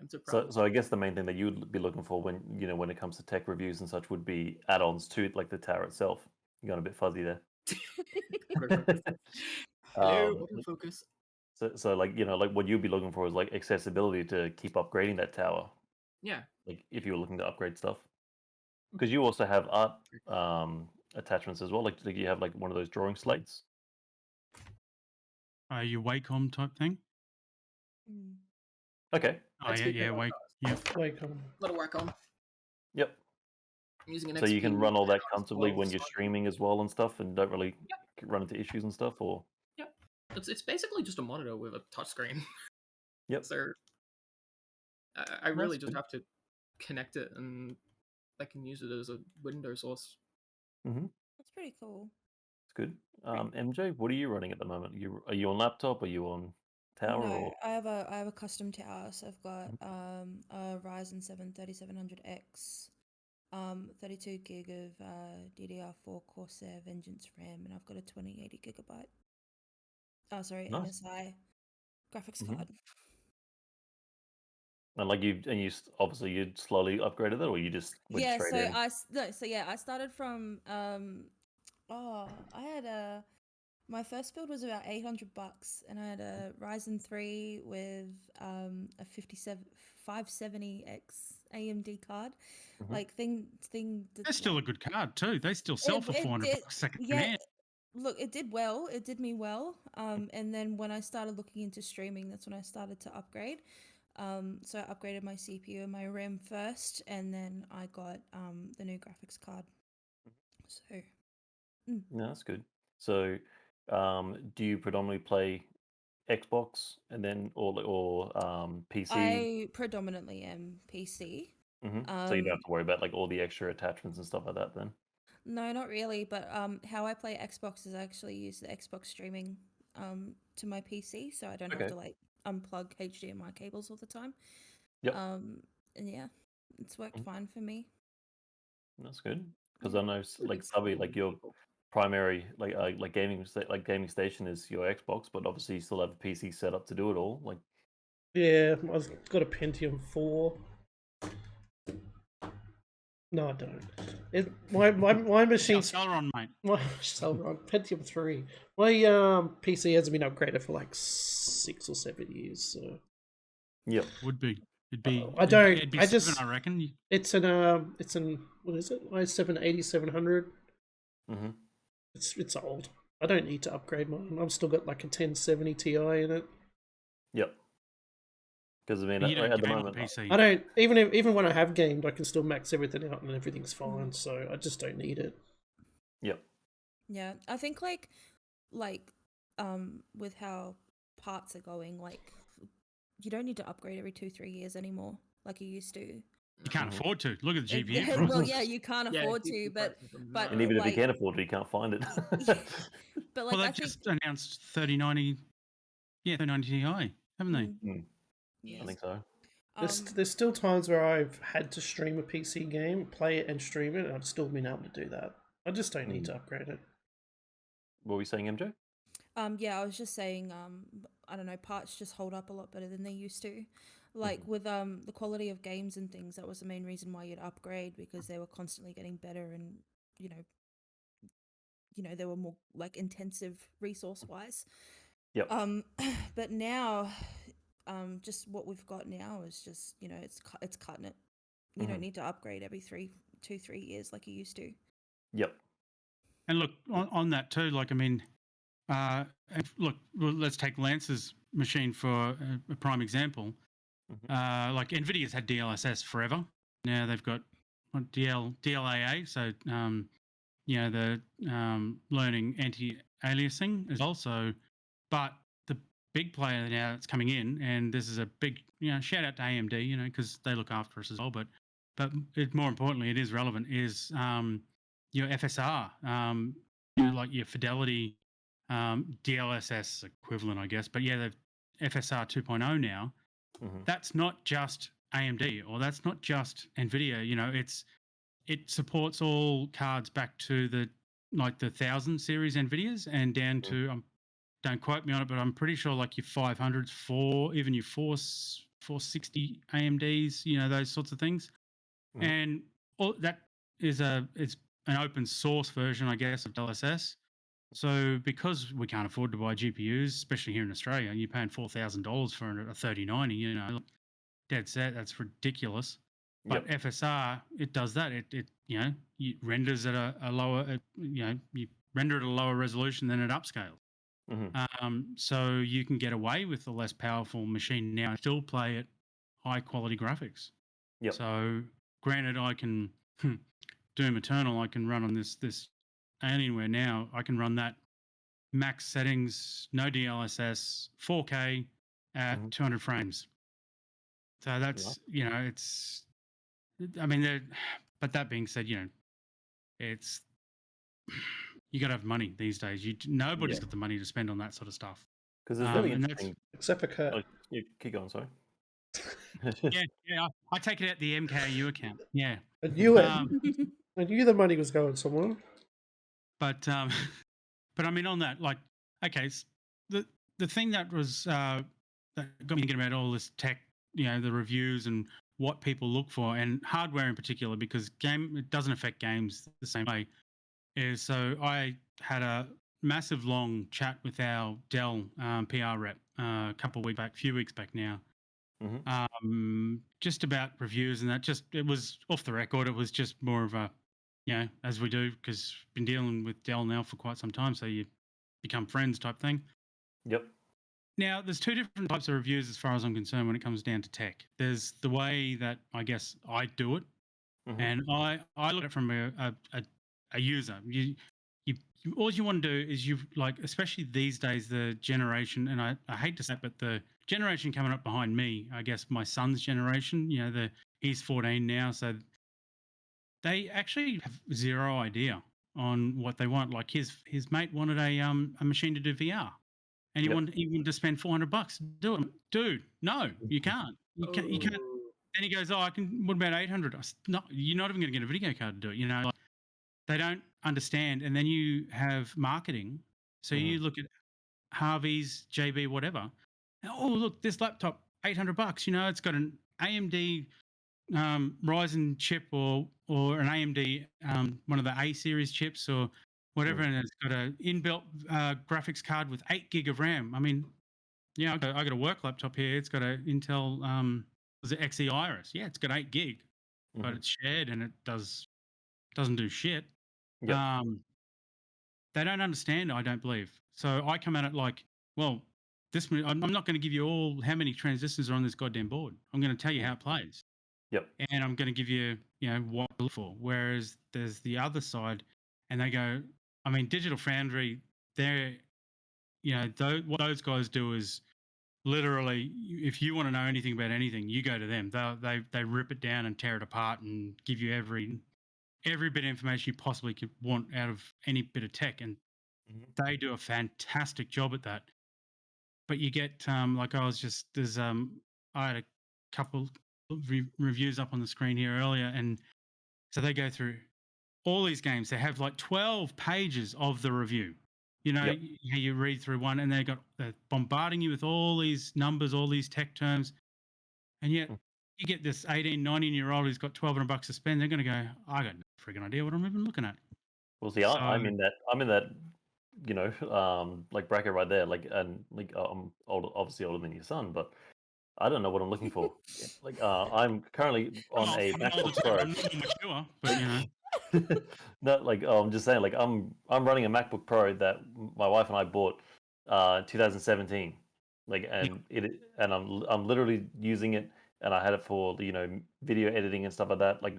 I'm surprised. So I guess the main thing that you would be looking for when it comes to tech reviews and such would be add-ons to like the tower itself. You got a bit fuzzy there. Hello, focus. So like what you'd be looking for is like accessibility to keep upgrading that tower. Yeah. Like if you were looking to upgrade stuff, because you also have art attachments as well. Like you have like one of those drawing slates. Your Wacom type thing. Okay. Oh yeah, Wacom. Wacom. Let it work on. Yep. I'm using an so you can run all that comfortably when you're so streaming as well and stuff, and don't really run into issues and stuff, or. Yep. It's basically just a monitor with a touchscreen. Yep. So I really just good. have to connect it, and I can use it as a window source. That's pretty cool. It's good. MJ, what are you running at the moment? Are you on laptop? Are you on tower? No, Or I have a custom tower, so I've got Mhm. a Ryzen 7 3700X, 32 gig of DDR4 Corsair Vengeance RAM, and I've got a 2080 gigabyte. Oh, sorry, Nice. MSI graphics Mhm. card. And like obviously you'd slowly upgraded it, or you just went Yeah, straight so in. I started from I had my first build was about $800, and I had a Ryzen 3 with a 570X AMD card. Mhm. Like thing That's still a good card too. They still sell for it $400 did, second yeah. hand. Look, it did well. It did me well. And then when I started looking into streaming, that's when I started to upgrade. So I upgraded my CPU and my RAM first, and then I got the new graphics card. So No, that's good. So, do you predominantly play Xbox and then or PC? I predominantly am PC. So you don't have to worry about like all the extra attachments and stuff like that then. No, not really. But how I play Xbox is I actually use the Xbox streaming to my PC, so I don't have Okay. to like unplug HDMI cables all the time. Yep. And yeah, it's worked Mhm. fine for me. That's good because Yeah. I know like It's Subby, cool like with your people. primary gaming station is your Xbox, but obviously you still have a PC set up to do it all. Like, Yeah, I've got a Pentium 4. No, I don't. My machine's Celeron, mate. my Celeron Pentium 3. My PC hasn't been upgraded for like 6 or 7 years. So yep. Would be. It'd be. I don't. It'd be I 7, just. I reckon. It's an what is it? i7 8700. Mm-hmm. It's old. I don't need to upgrade mine. I've still got like a 1070 Ti in it. Yep. Because I mean, But you don't at the game on moment, PC. I don't even when I have gamed, I can still max everything out and everything's fine. So I just don't need it. yep. Yeah, I think like with how parts are going, like you don't need to upgrade every 2-3 years anymore like you used to. You can't Mhm. afford to. Look at the GPU Yeah, prices. well, yeah, you can't Yeah, afford to, GPU but prices are And nuts. even if you like can afford it, you can't find it. but Well, like I they've think just announced 3090. Yeah, 3090 Ti, haven't they? I yes. think so. There's still times where I've had to stream a PC game, play it and stream it, and I've still been able to do that. I just don't need to upgrade it. What were we saying, MJ? Yeah, I was just saying I don't know, parts just hold up a lot better than they used to. Like with the quality of games and things, that was the main reason why you'd upgrade, because they were constantly getting better, and you know they were more like intensive resource wise. Yep. But now just what we've got now is just, it's cutting it. You don't need to upgrade every 3 years like you used to. Yep. And look, on that too, like, I mean, look, well, let's take Lance's machine for a prime example. Like NVIDIA's had DLSS forever. Now they've got DLAA, so the learning anti-aliasing as well. So, but the big player now that's coming in, and this is a big shout out to AMD, because they look after us as well. But more importantly, it is relevant. Is your FSR, like your Fidelity DLSS equivalent, I guess. But yeah, the FSR 2.0 now. That's not just AMD, or that's not just NVIDIA. It supports all cards back to the 1000 series NVIDIAs and down to don't quote me on it, but I'm pretty sure like your 500s, even your 460 AMDs, those sorts of things. And all that is it's an open source version, I guess, of DLSS. So because we can't afford to buy GPUs, especially here in Australia, and you're paying $4,000 for a 3090, dead set, that's ridiculous. But FSR, it does that. It renders at a lower, you render at a lower resolution than it upscales. So you can get away with the less powerful machine now and still play at high quality graphics. Yep. So granted, I can Doom Eternal, I can run on this Alienware now. I can run that max settings, no DLSS, 4K at 200 frames. So that's it's. I mean, but that being said, it's you got to have money these days. Nobody's got the money to spend on that sort of stuff. Because it's really interesting. Except for Kurt. Oh, keep going. Sorry. yeah. I take it out the MKAU account. Yeah. I knew it. I knew the money was going somewhere. But I mean, on that, like, okay, the thing that was that got me thinking about all this tech, the reviews and what people look for, and hardware in particular, because it doesn't affect games the same way. Is so I had a massive long chat with our Dell PR rep a few weeks back now. Just about reviews and that. It was off the record. It was just more of a, as we do, because been dealing with Dell now for quite some time, so you become friends type thing. Yep. Now, there's two different types of reviews as far as I'm concerned when it comes down to tech. There's the way that I guess I do it, and I look at it from a user. You all you want to do is especially these days, the generation, and I hate to say it, but the generation coming up behind me, I guess my son's generation, he's 14 now, so they actually have zero idea on what they want. Like his mate wanted a machine to do VR, and he wanted to spend $400 to do it. Dude, no, you can't. You can't. Then he goes, I can. What about 800? No, you're not even going to get a video card to do it. They don't understand. And then you have marketing. So you look at Harvey's, JB, whatever. Oh, look, this laptop, $800. It's got an AMD Ryzen chip or an AMD one of the A series chips or whatever, and it's got an inbuilt graphics card with 8 gig of RAM. I mean, I got a work laptop here. It's got an Intel was it Xe Iris? Yeah, it's got 8 gig, but it's shared and it doesn't do shit. Yep. They don't understand, I don't believe. So I come at it like, well, I'm not going to give you all how many transistors are on this goddamn board. I'm going to tell you how it plays. Yep. And I'm going to give you, what to look for. Whereas there's the other side, and they go, I mean, Digital Foundry, they're, what those guys do is literally, if you want to know anything about anything, you go to them. They rip it down and tear it apart and give you every bit of information you possibly could want out of any bit of tech, and they do a fantastic job at that. But you get I had a couple of reviews up on the screen here earlier, and so they go through all these games. They have like 12 pages of the review. You read through one, and they're bombarding you with all these numbers, all these tech terms, and yet you get this 18, 19-year-old who's got $1,200 to spend. They're going to go, I got no freaking idea what I'm even looking at. Well, see, I'm in that, like bracket right there. Like, and like I'm obviously older than your son, but I don't know what I'm looking for. Like, I'm currently on a MacBook Pro. I'm not mature, but No, like I'm just saying, like I'm running a MacBook Pro that my wife and I bought in 2017. Like, and I'm literally using it. And I had it for video editing and stuff like that. Like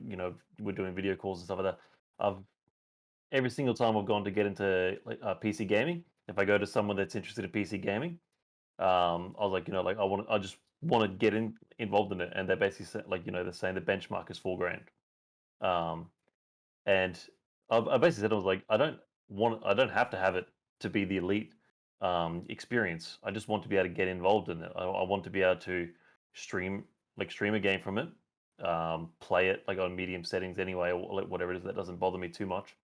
we're doing video calls and stuff like that. Every single time I've gone to get into PC gaming, if I go to someone that's interested in PC gaming, I was like I just want to get involved in it, and they basically said they're saying the benchmark is $4,000. And I basically said I was like I don't have to have it to be the elite experience. I just want to be able to get involved in it. I want to be able to stream a game from it, play it on medium settings anyway, or whatever it is. That doesn't bother me too much.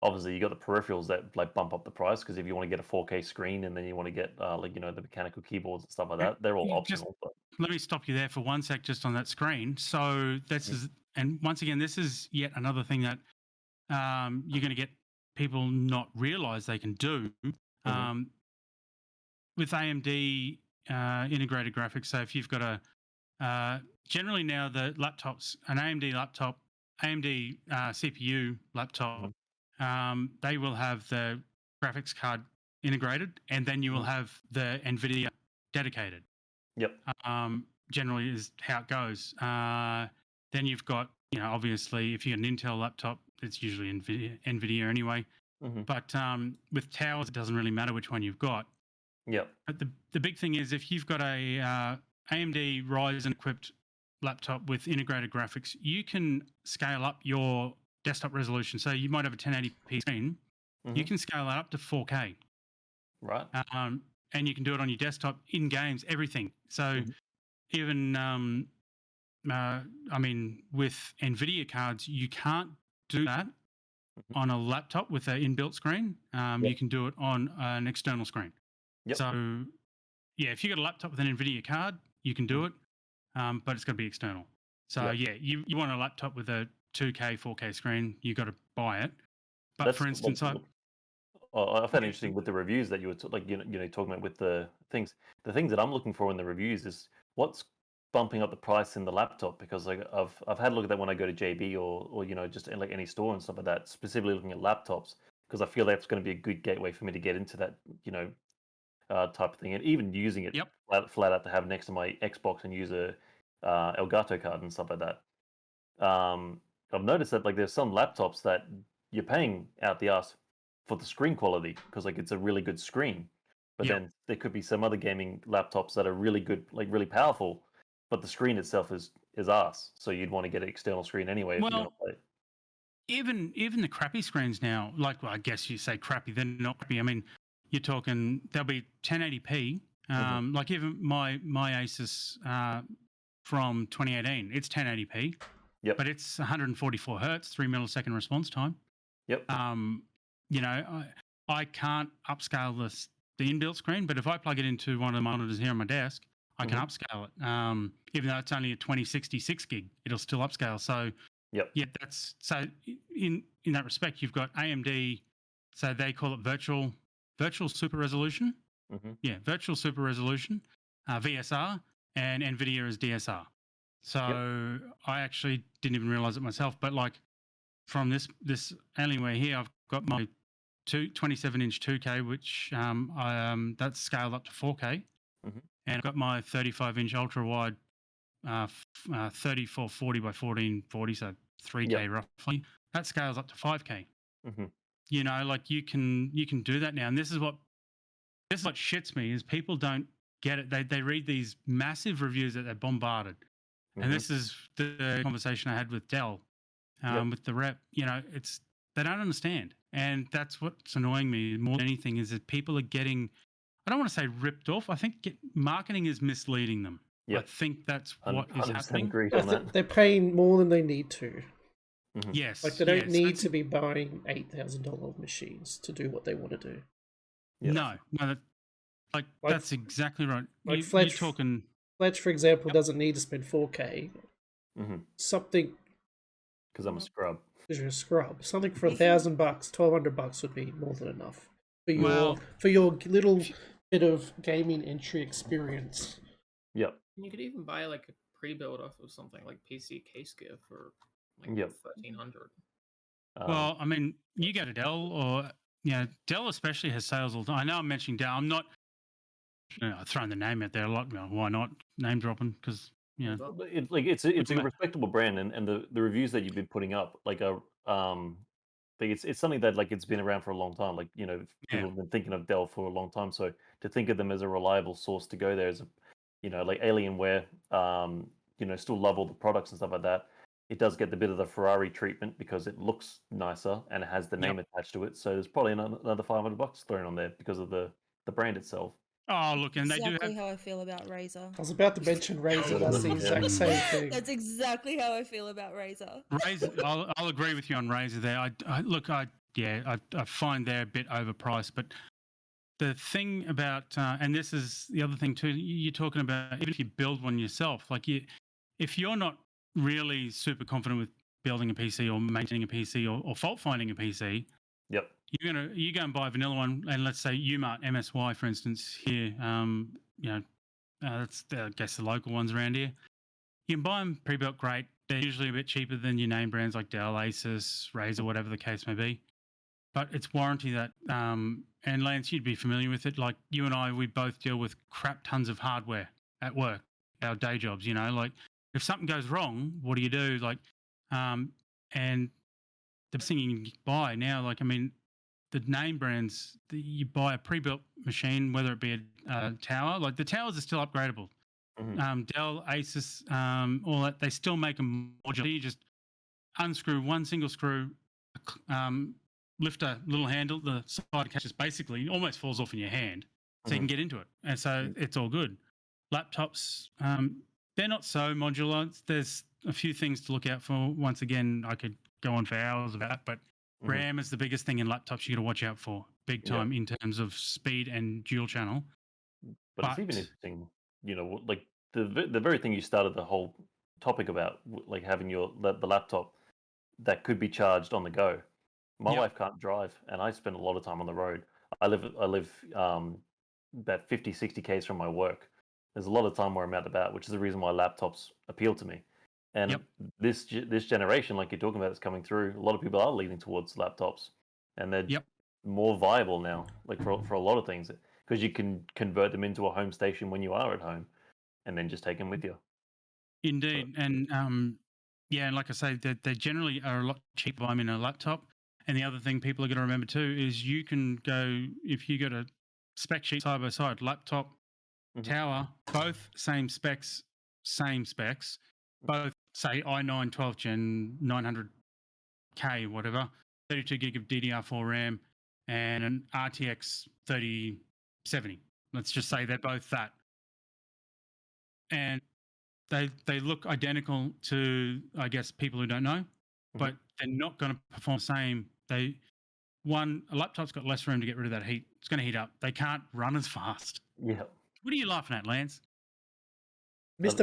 Obviously you got the peripherals that bump up the price, because if you want to get a 4K screen and then you want to get the mechanical keyboards and stuff like that, they're all optional. Let me stop you there for one sec, just on that screen. So and once again, this is yet another thing that you're going to get people not realize they can do with AMD integrated graphics. So if you've got generally now the laptops, an AMD laptop, AMD CPU laptop, they will have the graphics card integrated, and then you will have the NVIDIA dedicated. Yep. Generally is how it goes. Then you've got, obviously, if you're an Intel laptop, it's usually NVIDIA anyway. But with towers, it doesn't really matter which one you've got. Yep. But the big thing is, if you've got a AMD Ryzen equipped laptop with integrated graphics, you can scale up your desktop resolution. So you might have a 1080p screen. You can scale that up to 4K. Right. And you can do it on your desktop, in games, everything. So even, with NVIDIA cards, you can't do that on a laptop with an inbuilt screen. You can do it on an external screen. So, yeah, if you've got a laptop with an NVIDIA card, you can do it, but it's got to be external. So, you want a laptop with a 2K, 4K screen, you've got to buy it. But for instance, I found it interesting with the reviews that you were talking about with the things. The things that I'm looking for in the reviews is what's bumping up the price in the laptop, because like I've had a look at that when I go to JB or just in like any store and stuff like that, specifically looking at laptops, because I feel that's going to be a good gateway for me to get into that type of thing, and even using it flat out to have next to my Xbox and use a Elgato card and stuff like that. I've noticed that like there's some laptops that you're paying out the ass for the screen quality because like it's a really good screen, but then there could be some other gaming laptops that are really good, like really powerful, but the screen itself is ass. So you'd want to get an external screen anyway if you're going to play it. Even the crappy screens now, like, well, I guess you say crappy, they're not crappy. I mean, you're talking they'll be 1080p. Like even my Asus from 2018, it's 1080p. But it's 144 hertz, 3 millisecond response time. I can't upscale the inbuilt screen, but if I plug it into one of the monitors here on my desk, I can upscale it. Even though it's only a 2066 gig, it'll still upscale. So that's so in that respect, you've got AMD, so they call it virtual super resolution. Virtual super resolution, VSR, and NVIDIA is DSR. So I actually didn't even realize it myself, but like from this Alienware here, I've got my 27-inch 2K, which that's scaled up to 4K, and I've got my 35-inch ultra wide 3440 by 1440, so 3K roughly. That scales up to 5K. Like you can do that now, and this is what shits me is people don't get it. They read these massive reviews that they're bombarded. And this is the conversation I had with Dell, with the rep. They don't understand, and that's what's annoying me more than anything is that people are getting. I don't want to say ripped off. I think marketing is misleading them. I think that's what is happening. They're paying more than they need to. Yes, like they don't need to be buying $8,000 machines to do what they want to do. No, that's exactly right. Like Fletch, for example, doesn't need to spend 4K. Something because I'm a scrub. Because you're a scrub. Something for $1,000, $1,200 would be more than enough for your little bit of gaming entry experience. You could even buy like a pre-built off of something like PC case gear for like $1,300. Well, I mean, you go to Dell or Dell especially has sales all the time. I know I'm mentioning Dell. I'm not. I've thrown the name out there a lot. Why not name dropping? Because it's a respectable brand, and the reviews that you've been putting up, like it's something that like it's been around for a long time. Like people have been thinking of Dell for a long time. So to think of them as a reliable source to go there is, like Alienware, still love all the products and stuff like that. It does get the bit of the Ferrari treatment because it looks nicer and it has the name attached to it. So there's probably another $500 thrown on there because of the brand itself. Oh, look, and exactly they do how I feel about Razer. I was about to mention Razer. That's the exact same thing. That's exactly how I feel about Razer. I'll agree with you on Razer there. I find they're a bit overpriced, but the thing about, and this is the other thing too, you're talking about even if you build one yourself, if you're not really super confident with building a PC or maintaining a PC or fault finding a PC, you go and buy a vanilla one, and let's say UMart MSY, for instance, here, that's I guess the local ones around here. You can buy them pre-built, great. They're usually a bit cheaper than your name brands like Dell, Asus, Razer, whatever the case may be. But it's warranty that, and Lance, you'd be familiar with it. Like you and I, we both deal with crap tons of hardware at work, our day jobs. Like if something goes wrong, what do you do? Like, and the thing you can buy now, like I mean. The name brands, you buy a pre-built machine, whether it be a tower, like the towers are still upgradable. Dell, Asus, all that, they still make them modular. You just unscrew one single screw, lift a little handle, the side catches basically almost falls off in your hand, so you can get into it, and so it's all good. Laptops, they're not so modular. There's a few things to look out for. Once again, I could go on for hours about, but RAM is the biggest thing in laptops you got to watch out for, big time, in terms of speed and dual channel. But it's even interesting, like the very thing you started the whole topic about, like having the laptop that could be charged on the go. My wife can't drive, and I spend a lot of time on the road. I live about 50, 60 k's from my work. There's a lot of time where I'm out and about, which is the reason why laptops appeal to me. And this generation, like you're talking about, is coming through. A lot of people are leaning towards laptops, and they're more viable now, like for a lot of things, because you can convert them into a home station when you are at home, and then just take them with you. Indeed, and and like I say, they generally are a lot cheaper. I'm in a laptop, and the other thing people are going to remember too is you can go, if you got a spec sheet side by side, laptop, tower, both same specs, both say i9 12th gen 900K whatever, 32 gig of DDR4 RAM, and an RTX 3070. Let's just say they're both that, and they look identical to, I guess, people who don't know, but they're not going to perform the same. A laptop's got less room to get rid of that heat. It's going to heat up. They can't run as fast. Yeah. What are you laughing at, Lance? Mr.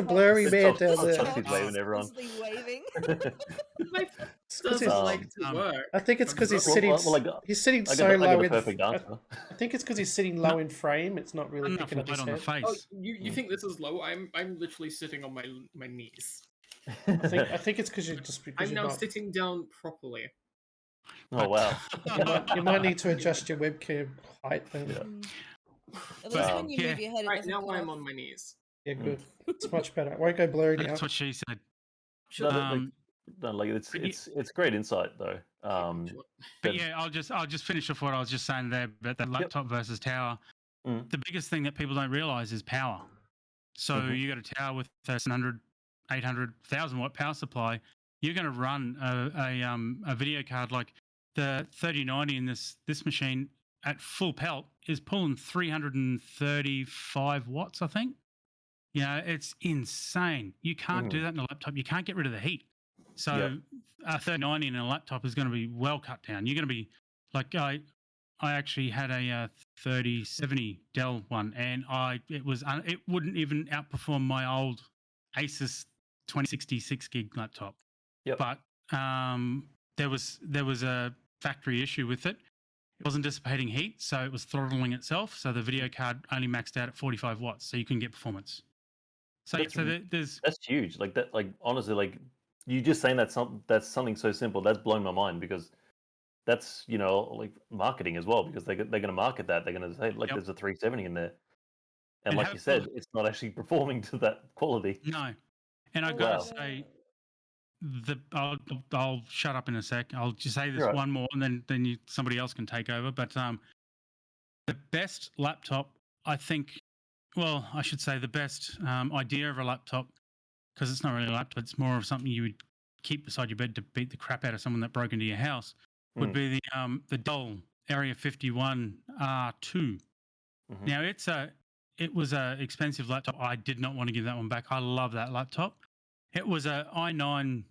Blurry Man down there. Toxic waving everyone. Waving. I think it's because he's sitting. He's sitting so low in. I think it's because he's sitting low in frame. It's not really picking up his head. Face. Oh, you think this is low? I'm literally sitting on my knees. I think it's because you're just. I'm now sitting down properly. Oh wow! You might need to adjust your webcam height then. At least when you move your head, right now I'm on my knees. Yeah, good. It's much better. It won't go blurry now. That's what she said. It's great insight though. But yeah, I'll just finish off what I was just saying there about the laptop versus tower. The biggest thing that people don't realize is power. So you got a tower with a 700, 800, 1,000 watt power supply. You're going to run a video card like the 3090 in this machine at full pelt is pulling 335 watts, I think. It's insane. You can't do that in a laptop. You can't get rid of the heat. So a 3090 in a laptop is going to be well cut down. You're going to be like I actually had a 3070 Dell one, and it wouldn't even outperform my old Asus 2066 gig laptop. But there was a factory issue with it. It wasn't dissipating heat, so it was throttling itself. So the video card only maxed out at 45 watts, so you couldn't get performance. So that's huge. Like that. Like honestly, like you just saying that's something so simple. That's blown my mind because that's like marketing as well, because they're going to market that. They're going to say there's a 370 in there, and like you said, it's not actually performing to that quality. No, and I gotta say. I'll shut up in a sec. I'll just say this one more, and then somebody else can take over. But the best laptop, I think, well, I should say the best idea of a laptop, because it's not really a laptop, it's more of something you would keep beside your bed to beat the crap out of someone that broke into your house, would be the Dell Area 51 R2. Now it was a expensive laptop. I did not want to give that one back. I love that laptop. It was a i9,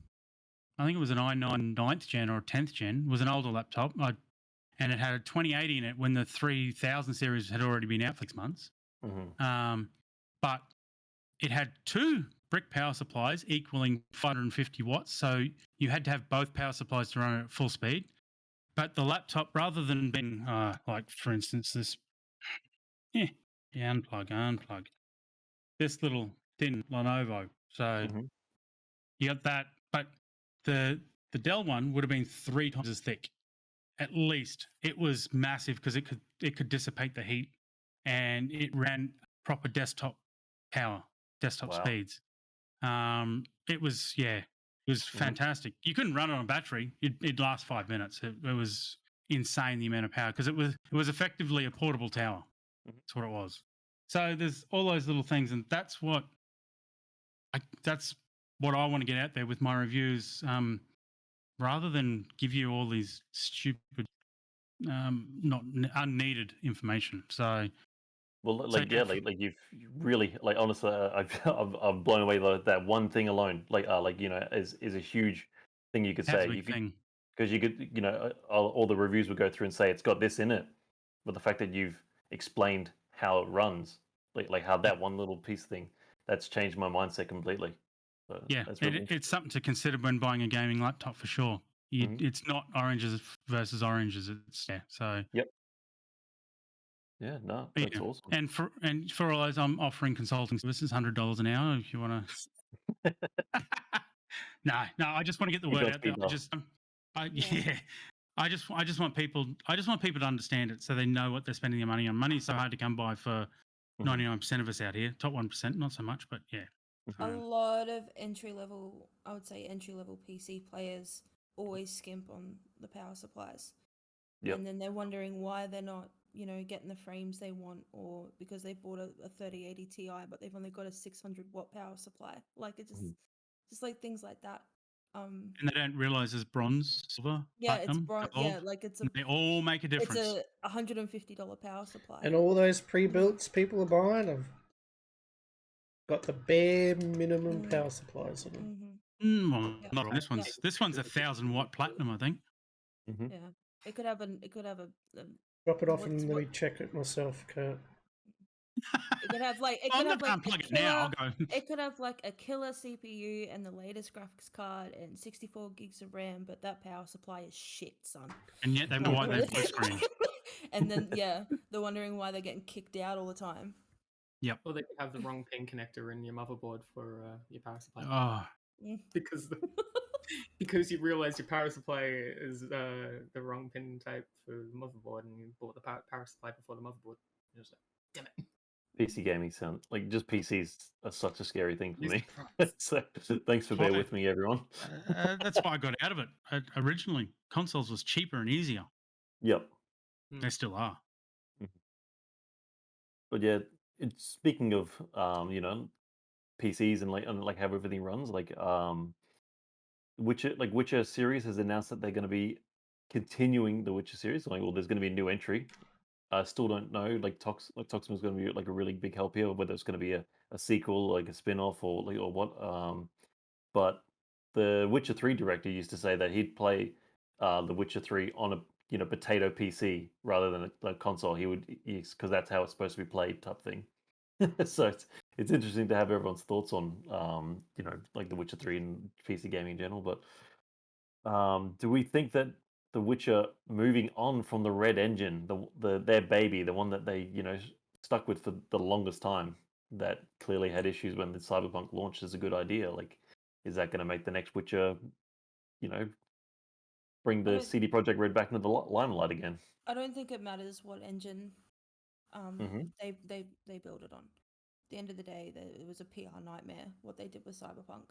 I think it was an i9 9th gen or 10th gen. It was an older laptop, and it had a 2080 in it when the 3000 series had already been out for 6 months. But it had 2 brick power supplies equaling 550 watts, so you had to have both power supplies to run it at full speed. But the laptop, rather than being like, for instance, this, unplug, this little thin Lenovo. So you got that, but the Dell one would have been 3 times as thick, at least. It was massive because it could dissipate the heat, and it ran proper desktop power, speeds. It was fantastic. You couldn't run it on a battery; it'd last 5 minutes. It was insane the amount of power, because it was effectively a portable tower. That's what it was. So there's all those little things, and that's what I want to get out there with my reviews. Rather than give you all these stupid, not unneeded information. So, well, like you've really honestly, I'm blown away that one thing alone, is a huge thing you could that's a say. big thing. Because you could, all the reviews would go through and say it's got this in it, but the fact that you've explained how it runs, like how that one little piece thing, that's changed my mindset completely. So Yeah, that's really it's something to consider when buying a gaming laptop for sure. It's not oranges versus oranges. It's so. Yep. Yeah, no, that's awesome. And for all those, I'm offering consulting services, $100 an hour if you want to. No, I just want to get the word out there. I just want people to understand it so they know what they're spending their money on. Money's so hard to come by for 99% of us out here. Top 1%, not so much, but yeah. A lot of entry level PC players always skimp on the power supplies. Yep. And then they're wondering why they're not, getting the frames they want, or because they bought a 3080 Ti, but they've only got a 600-watt power supply. Like it just like things like that. And they don't realize it's bronze, silver, platinum, it's bronze. gold. Yeah, like they all make a difference. It's a $150 power supply. And all those pre-builts people are buying have got the bare minimum power supplies on them. Well, not on this one's. This one's 1,000-watt platinum, I think. Yeah, it could have a drop it off and let me check it myself, Kurt. It could have like it could have like a killer CPU and the latest graphics card and 64 gigs of RAM, but that power supply is shit, son. And yet they buy their blue screen. And then they're wondering why they're getting kicked out all the time. Yep. Or they could have the wrong pin connector in your motherboard for your power supply. Oh. Because you realize your power supply is the wrong pin type for the motherboard, and you bought the power supply before the motherboard. You're just like, damn it. PC gaming sound like just PCs are such a scary thing for me. So thanks for bearing with me, everyone. That's why I got out of it. Originally, consoles was cheaper and easier. Yep. They still are. But yeah, speaking of PCs and like how everything runs, Witcher series has announced that they're going to be continuing the Witcher series. Like, well, there's going to be a new entry. I still don't know. Toxim is going to be like a really big help here, whether it's going to be a sequel, like a spin-off, or what. But the Witcher 3 director used to say that he'd play the Witcher 3 on a potato PC rather than a console. Because that's how it's supposed to be played, type thing. So it's interesting to have everyone's thoughts on like the Witcher 3 and PC gaming in general. But do we think that the Witcher moving on from the Red Engine, their baby, the one that they stuck with for the longest time, that clearly had issues when the Cyberpunk launched, is a good idea? Like, is that going to make the next Witcher, bring the CD Projekt Red back into the limelight again? I don't think it matters what engine they build it on. At the end of the day, it was a PR nightmare what they did with Cyberpunk.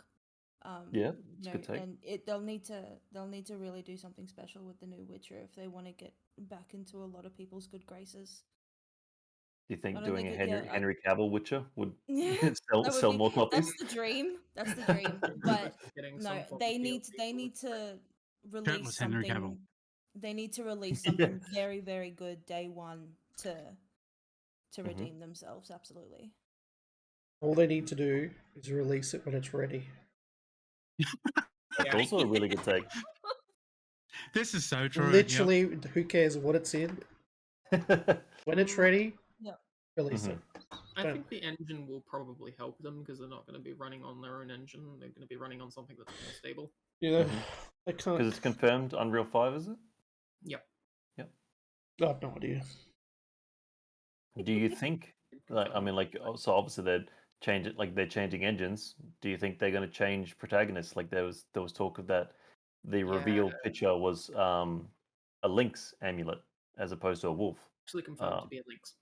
Yeah, it's a good take. And they'll need to really do something special with the new Witcher if they want to get back into a lot of people's good graces. Do you think doing a Henry Cavill Witcher would sell more copies? That's the dream. That's the dream. But no, they need to release something. They need to release something very, very good day one to redeem themselves. Absolutely. All they need to do is release it when it's ready. That's also a really good take. This is so true. Literally, who cares what it's in? When it's ready, release it. I think the engine will probably help them because they're not going to be running on their own engine. They're going to be running on something that's more stable. Yeah, I can't. Because it's confirmed Unreal 5, is it? Yep. I have no idea. Do you think? So obviously they're changing engines. Do you think they're going to change protagonists? Like there was talk of that the reveal picture was a lynx amulet as opposed to a wolf. Actually confirmed to be a lynx.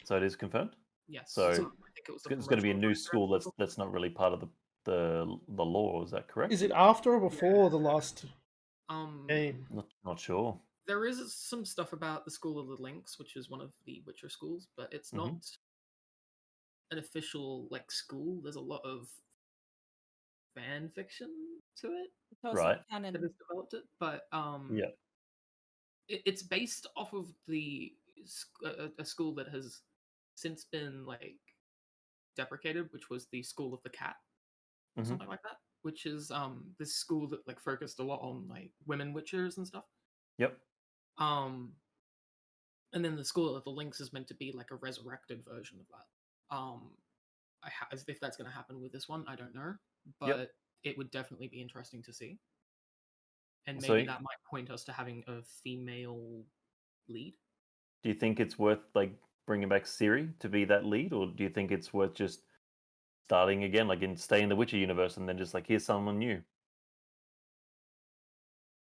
So it is confirmed? Yes. So I think it's going to be a new school that's not really part of the lore. Is that correct? Is it after or before the last game? Not sure. There is some stuff about the School of the Lynx, which is one of the Witcher schools, but it's not an official like school. There's a lot of fan fiction to it Right. that has developed it, but Yeah. it's based off of a school that has since been like deprecated, which was the School of the Cat, or something like that. Which is this school that like focused a lot on like women witchers and stuff. Yep. And then the School of the Lynx is meant to be like a resurrected version of that. If that's going to happen with this one, I don't know, but it would definitely be interesting to see. And maybe that might point us to having a female lead. Do you think it's worth like bringing back Ciri to be that lead, or do you think it's worth just starting again, like stay in the Witcher universe, and then just like here's someone new?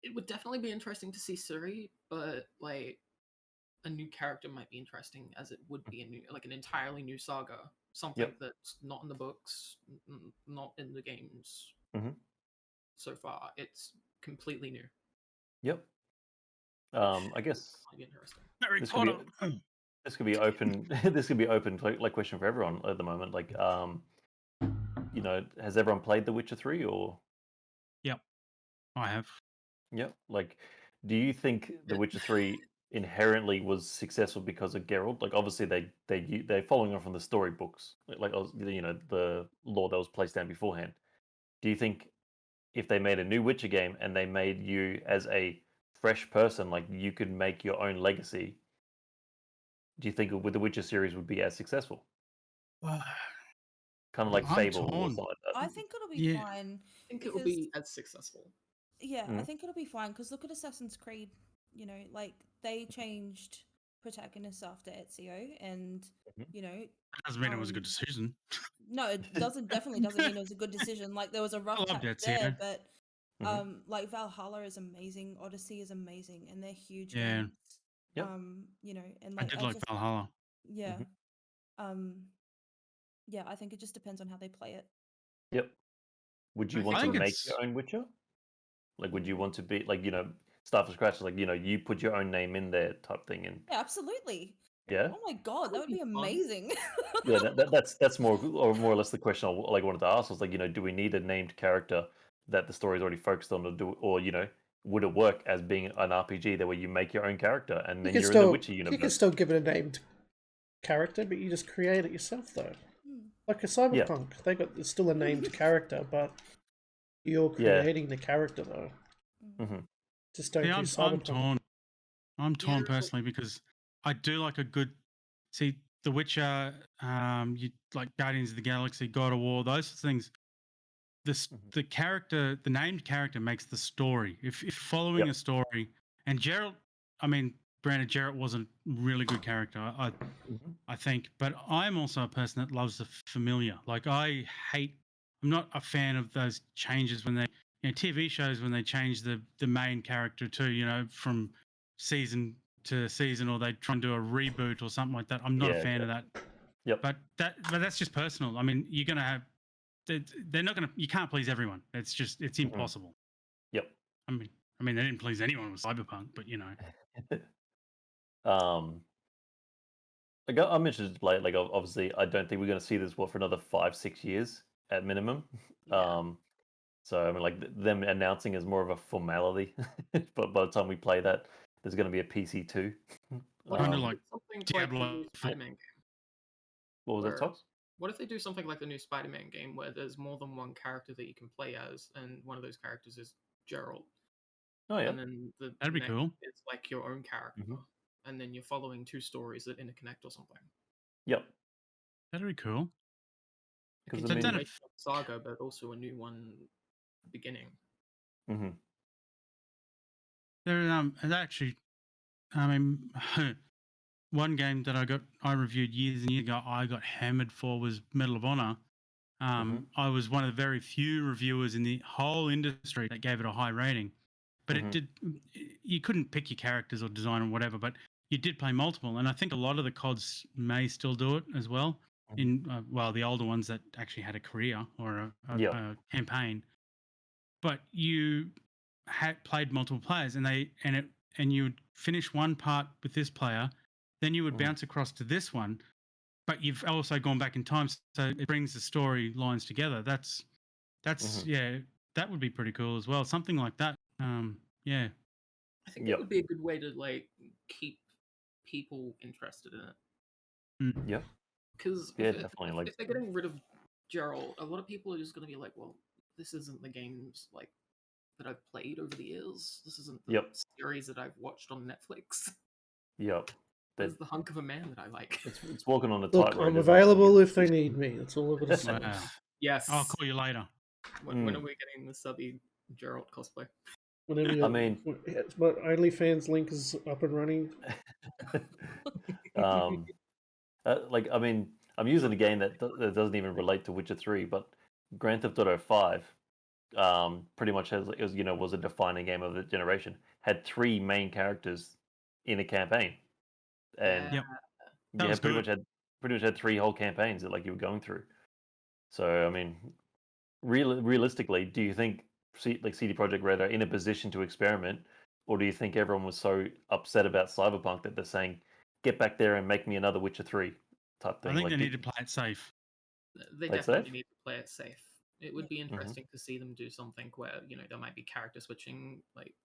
It would definitely be interesting to see Ciri, but like a new character might be interesting, as it would be an entirely new saga, something that's not in the books, not in the games. So far, it's completely new. Yep. I guess this could be open. This could be open like question for everyone at the moment. Like, has everyone played The Witcher 3 or? Yep, I have. Yep. Like, do you think The Witcher 3 inherently was successful because of Geralt? Like, obviously they're following on from the storybooks, like the lore that was placed down beforehand. Do you think if they made a new Witcher game and they made you as a fresh person, like you could make your own legacy, do you think with the Witcher series would be as successful? Kind of like Fable or something like that. I think it'll be fine. I think it will be as successful. Yeah, I think it'll be fine because look at Assassin's Creed. Like they changed protagonists after Ezio, and that doesn't mean it was a good decision. No, it definitely doesn't mean it was a good decision. Like there was a rough patch there, but like Valhalla is amazing, Odyssey is amazing, and they're huge games. Yep. And like I did like Valhalla. Yeah. Yeah, I think it just depends on how they play it. Yep. Would you want to make your own Witcher? Like, would you want to be like start from scratch? Like, you put your own name in there, type thing, and yeah, absolutely. Yeah. Oh my god, that would be amazing. Yeah, that's more or less the question I wanted to ask was like, do we need a named character that the story's already focused on, or would it work as being an RPG that where you make your own character and then you're in the Witcher universe? You can still give it a named character, but you just create it yourself though. Like a Cyberpunk, it's still a named character, but you're creating the character though. Just don't do Cyberpunk. I'm torn personally because I do like a good. See, The Witcher, you like Guardians of the Galaxy, God of War, those sorts of things. The character, the named character, makes the story. If following a story, and Geralt, I mean, granted, Geralt was a really good character, I think, but I'm also a person that loves the familiar. Like I'm not a fan of those changes when they, TV shows when they change the main character too, from season to season, or they try and do a reboot or something like that. I'm not a fan of that. Yep. But that's just personal. I mean, you're gonna have, they're not gonna. You can't please everyone. It's impossible. Yep. I mean, they didn't please anyone with Cyberpunk, but Like I'm interested, like obviously, I don't think we're going to see this for another 5-6 years at minimum. So I mean, like them announcing is more of a formality, but by the time we play that, there's going to be a PC 2. Kind of like Diablo Spider-Man game. What was that, Tox? What if they do something like the new Spider-Man game where there's more than one character that you can play as, and one of those characters is Geralt? Oh yeah, and then that'd be cool. It's like your own character, and then you're following two stories that interconnect or something. Yep, that'd be cool. A continuation of saga, but also a new one beginning. There, actually, I mean, one game that I reviewed years and years ago, I got hammered for was Medal of Honor. I was one of the very few reviewers in the whole industry that gave it a high rating. But it did. You couldn't pick your characters or design or whatever, but you did play multiple, and I think a lot of the CODs may still do it as well. In the older ones that actually had a career or a campaign, but you had played multiple players, and you would finish one part with this player, then you would bounce across to this one, but you've also gone back in time, so it brings the storylines together. That's yeah, that would be pretty cool as well. Something like that. Yeah. I think it would be a good way to like keep people interested in it. Yeah. Because definitely. If they're getting rid of Geralt, a lot of people are just going to be like, well, this isn't the games like that I've played over the years. This isn't the series that I've watched on Netflix. Yep. There's the hunk of a man that I like. It's walking on a Look, tightrope. I'm available if they need me. That's all I've got to say. Wow. Yes. I'll call you later. When are we getting the subby Geralt cosplay? Whenever you, I mean, my OnlyFans link is up and running. like, I mean, I'm using a game that doesn't even relate to Witcher 3, but Grand Theft Auto 5 pretty much was a defining game of the generation. Had 3 main characters in a campaign, and pretty much had 3 whole campaigns that like you were going through. So I mean, realistically, do you think CD Projekt Red are in a position to experiment, or do you think everyone was so upset about Cyberpunk that they're saying, "Get back there and make me another Witcher 3" type thing? I think they need to play it safe. They definitely need to play it safe. It would be interesting to see them do something where there might be character switching. Like,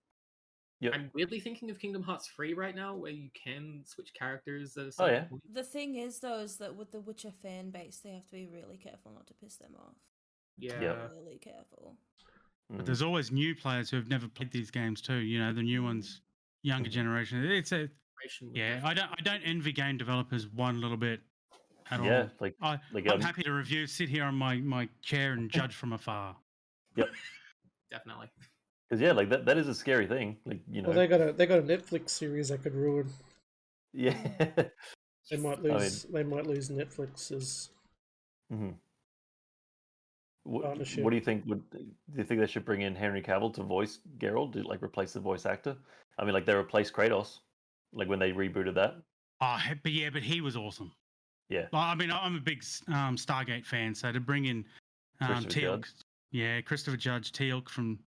I'm weirdly thinking of Kingdom Hearts 3 right now, where you can switch characters at a certain point. The thing is, though, is that with the Witcher fan base, they have to be really careful not to piss them off. Yeah. Really careful. But there's always new players who have never played these games too. The new ones, younger generation. It's a I don't envy game developers one little bit at all. I'm happy to review, sit here on my chair and judge from afar. Yep. Definitely. Because that is a scary thing. Well, they got a Netflix series that could ruin. Yeah. They might lose. They might lose Netflix's. Partnership. What do you think? Do you think they should bring in Henry Cavill to voice Geralt, to like replace the voice actor? I mean, like they replaced Kratos, like when they rebooted that. But he was awesome. Yeah. I mean, I'm a big Stargate fan, so to bring in Teal'c, Christopher Judge, Teal'c from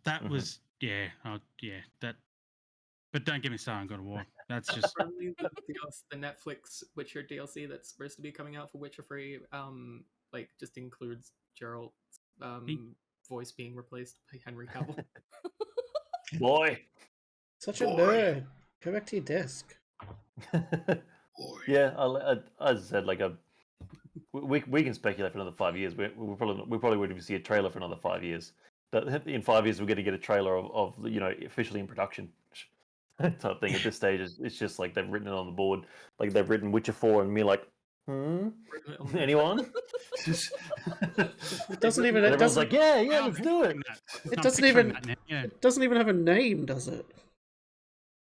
that was that. But don't get me started on God of War. That's just the Netflix Witcher DLC that's supposed to be coming out for Witcher 3. Like just includes Geralt's voice being replaced by Henry Cavill. Boy, such a nerd. Go back to your desk. Yeah, as I said, like we can speculate for another 5 years. We probably wouldn't even see a trailer for another 5 years. But in 5 years, we're going to get a trailer of officially in production type thing. At this stage, it's just like they've written it on the board, like they've written Witcher 4, and me like, anyone? It doesn't even. Everyone's like, yeah, let's do it. It doesn't even. It doesn't even have a name, does it?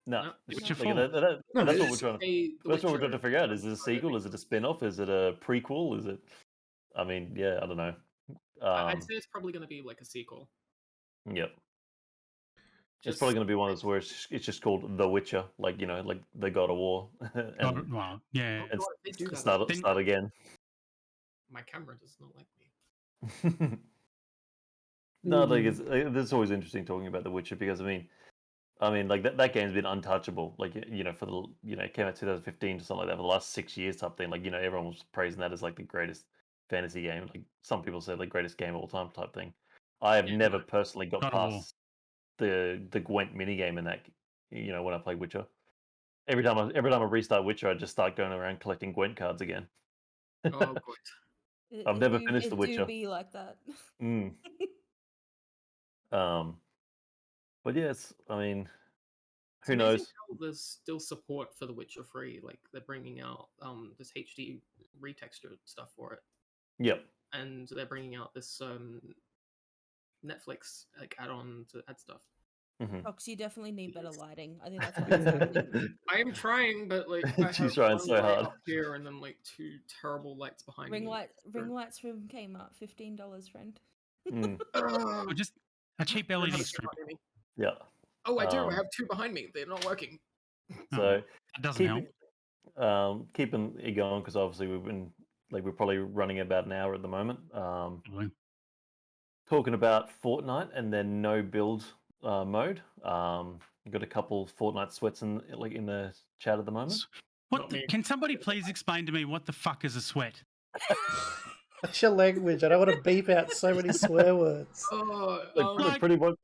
No, Witcher 4. That's what we're trying to. That's what we're trying to figure out. Is it a sequel? Is it a spin-off? Is it a prequel? Is it? I mean, yeah, I don't know. I'd say it's probably going to be like a sequel. Yep. It's probably going to be one of those where it's just called The Witcher, like like the God of War. And, and start again. My camera does not like me. No, like it's always interesting talking about The Witcher because I mean, like that game's been untouchable. Like for the it came out 2015 or something like that. For the last 6 years, something like everyone was praising that as like the greatest fantasy game. Like some people say the greatest game of all time type thing. I have never personally got past the Gwent minigame in that. When I play Witcher, every time I restart Witcher, I just start going around collecting Gwent cards again. Oh, good. I've never finished The Witcher. It do be like that. But yes, I mean, It's who knows? There's still support for The Witcher 3. Like they're bringing out this HD retextured stuff for it. Yep. And they're bringing out this Netflix like add-on to add stuff. Fox, you definitely need better lighting. I think that's what's happening. I am trying, but like she's trying so hard up here, and then like 2 terrible lights behind me. Ring lights from Kmart, $15, friend. Just a cheap LED strip. Yeah. Oh, I do. I have 2 behind me. They're not working. So that doesn't help. Keeping it going because obviously we're probably running about an hour at the moment. Talking about Fortnite and then no build mode. Got a couple Fortnite sweats in the chat at the moment. Can somebody please explain to me what the fuck is a sweat? That's your language. I don't want to beep out so many swear words. Pretty much.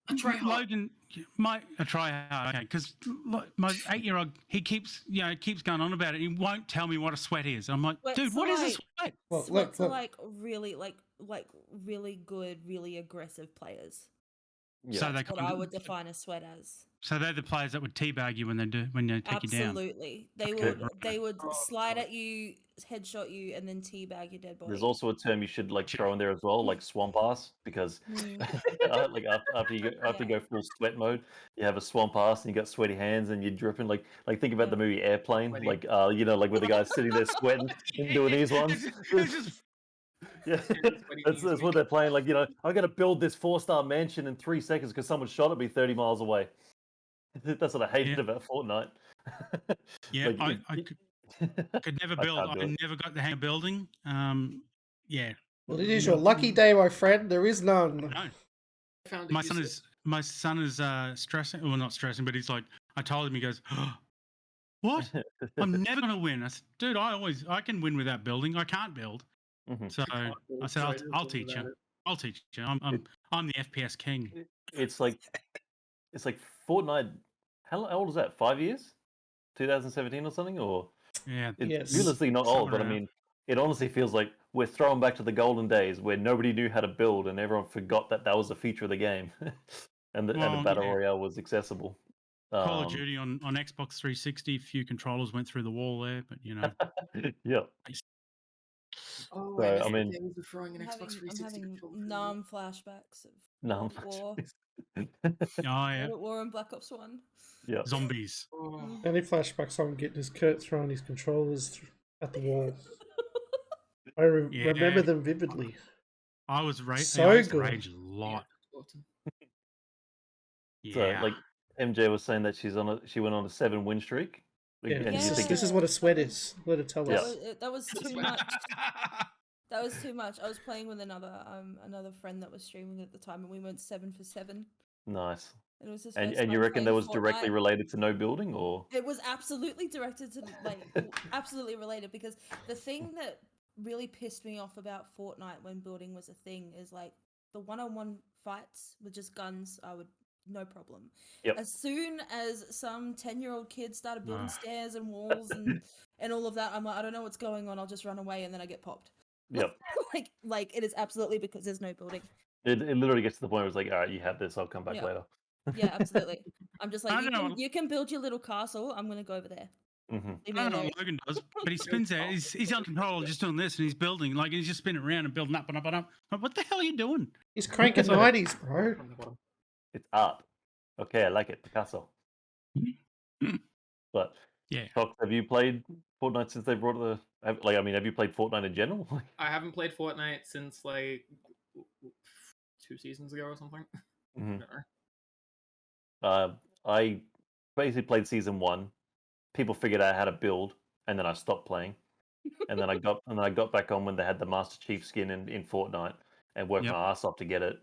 A try hard. Logan, a try hard. Okay, because my 8-year-old, he keeps going on about it. He won't tell me what a sweat is. I'm like, Sweats dude, what are is a like- sweat? Well, Sweats look. are really really good, really aggressive players. Yeah. So That's what I would define a sweat as. So they're the players that would teabag you when they take you down. Absolutely. They would slide at you, headshot you, and then teabag your dead body. There's also a term you should throw in there as well, like swamp ass, because like after you go full sweat mode, you have a swamp ass and you got sweaty hands and you're dripping like think about the movie Airplane, Sweaty. like where the guy's sitting there sweating and doing these ones. Yeah, that's what they're playing. Like, I got to build this 4-star mansion in 3 seconds because someone shot at me 30 miles away. That's what I hated about Fortnite. Yeah, I could never build. I never got the hang of building. Yeah. Well, it is your lucky day, my friend. There is none. No. My son is stressing. Well, not stressing, but he's like, I told him, he goes, what? I'm never going to win. I said, dude, I can win without building. I can't build. Mm-hmm. So I said, I'll teach you. I'll teach you. I'm the FPS king. It's like Fortnite. How old is that? 5 years? 2017 or something? Or yeah, it's realistically not old, but I mean, it honestly feels like we're thrown back to the golden days where nobody knew how to build and everyone forgot that was a feature of the game, and the battle royale was accessible. Call of Duty on Xbox 360, few controllers went through the wall there, but yeah. Oh, so, I mean, days of throwing an Xbox 360 I'm having controller. flashbacks of No. War. Oh yeah. War and Black Ops 1. Yeah. Zombies. Any flashbacks I'm getting is Kurt throwing his controllers at the wall. I remember them vividly. I was So good. good. A lot. So, like MJ was saying that she went on a 7-win streak. Yeah, and this is what a sweat is. Let it tell us. That was too much. That was too much. I was playing with another friend that was streaming at the time, and we went 7 for 7. Nice. It was his and you reckon that was directly related to no building, or it was absolutely directed to absolutely related, because the thing that really pissed me off about Fortnite when building was a thing is like the one-on-one fights with just guns. I would no problem. Yep. As soon as some 10-year-old kid started building stairs and walls and all of that, I'm like, I don't know what's going on. I'll just run away, and then I get popped. Yep. like it is absolutely because there's no building. It literally gets to the point where it's like, all right, you have this. I'll come back later. Yeah, absolutely. I'm just like, you can build your little castle. I'm gonna go over there. Mm-hmm. I don't know what Logan does, but he spins there. He's uncontrollable, just doing this, and he's building. Like, he's just spinning around and building up and up and up. Like, what the hell are you doing? He's cranking 90s, bro. It's art. Okay, I like it, Picasso. But yeah, Fox, have you played Fortnite since they brought have you played Fortnite in general? I haven't played Fortnite since like 2 seasons ago or something. Mm-hmm. I basically played season 1. People figured out how to build, and then I stopped playing. And then I got back on when they had the Master Chief skin in Fortnite, and worked my ass off to get it,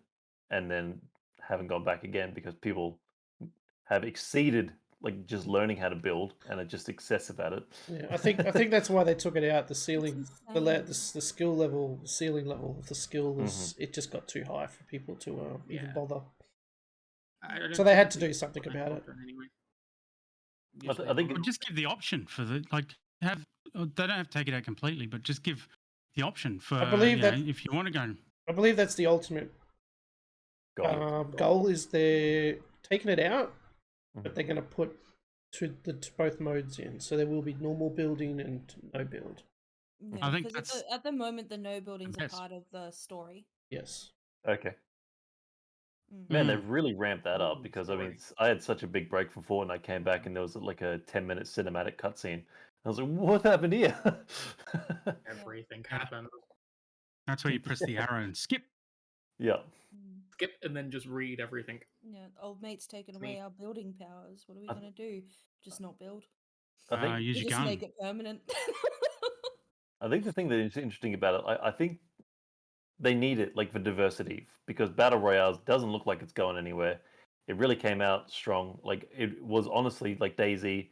and then haven't gone back again because people have exceeded just learning how to build, and are just excessive at it. Yeah, I think that's why they took it out. The ceiling, the skill level, the ceiling level of the skill was it just got too high for people to even bother. So they had to do something about it. Anyway. I think just give the option for the they don't have to take it out completely, but just give the option for. I believe that if you want to go. I believe that's the ultimate goal. Is they're taking it out, but they're going to put both modes in, so there will be normal building and no build. Yeah, I think that's at the moment the no buildings are part of the story. Yes. Okay. Man, they've really ramped that up, because I had such a big break from Fortnite. I came back and there was like a 10-minute cinematic cutscene. I was like, "What happened here?" Everything happened. That's where you press the arrow and skip. Yeah. Skip and then just read everything. Yeah, old mate's taken away our building powers. What are we gonna do? Just not build? I think use your just gun. make it permanent. I think the thing that is interesting about it, I think they need it for diversity, because Battle Royales doesn't look like it's going anywhere. It really came out strong. It was honestly like DayZ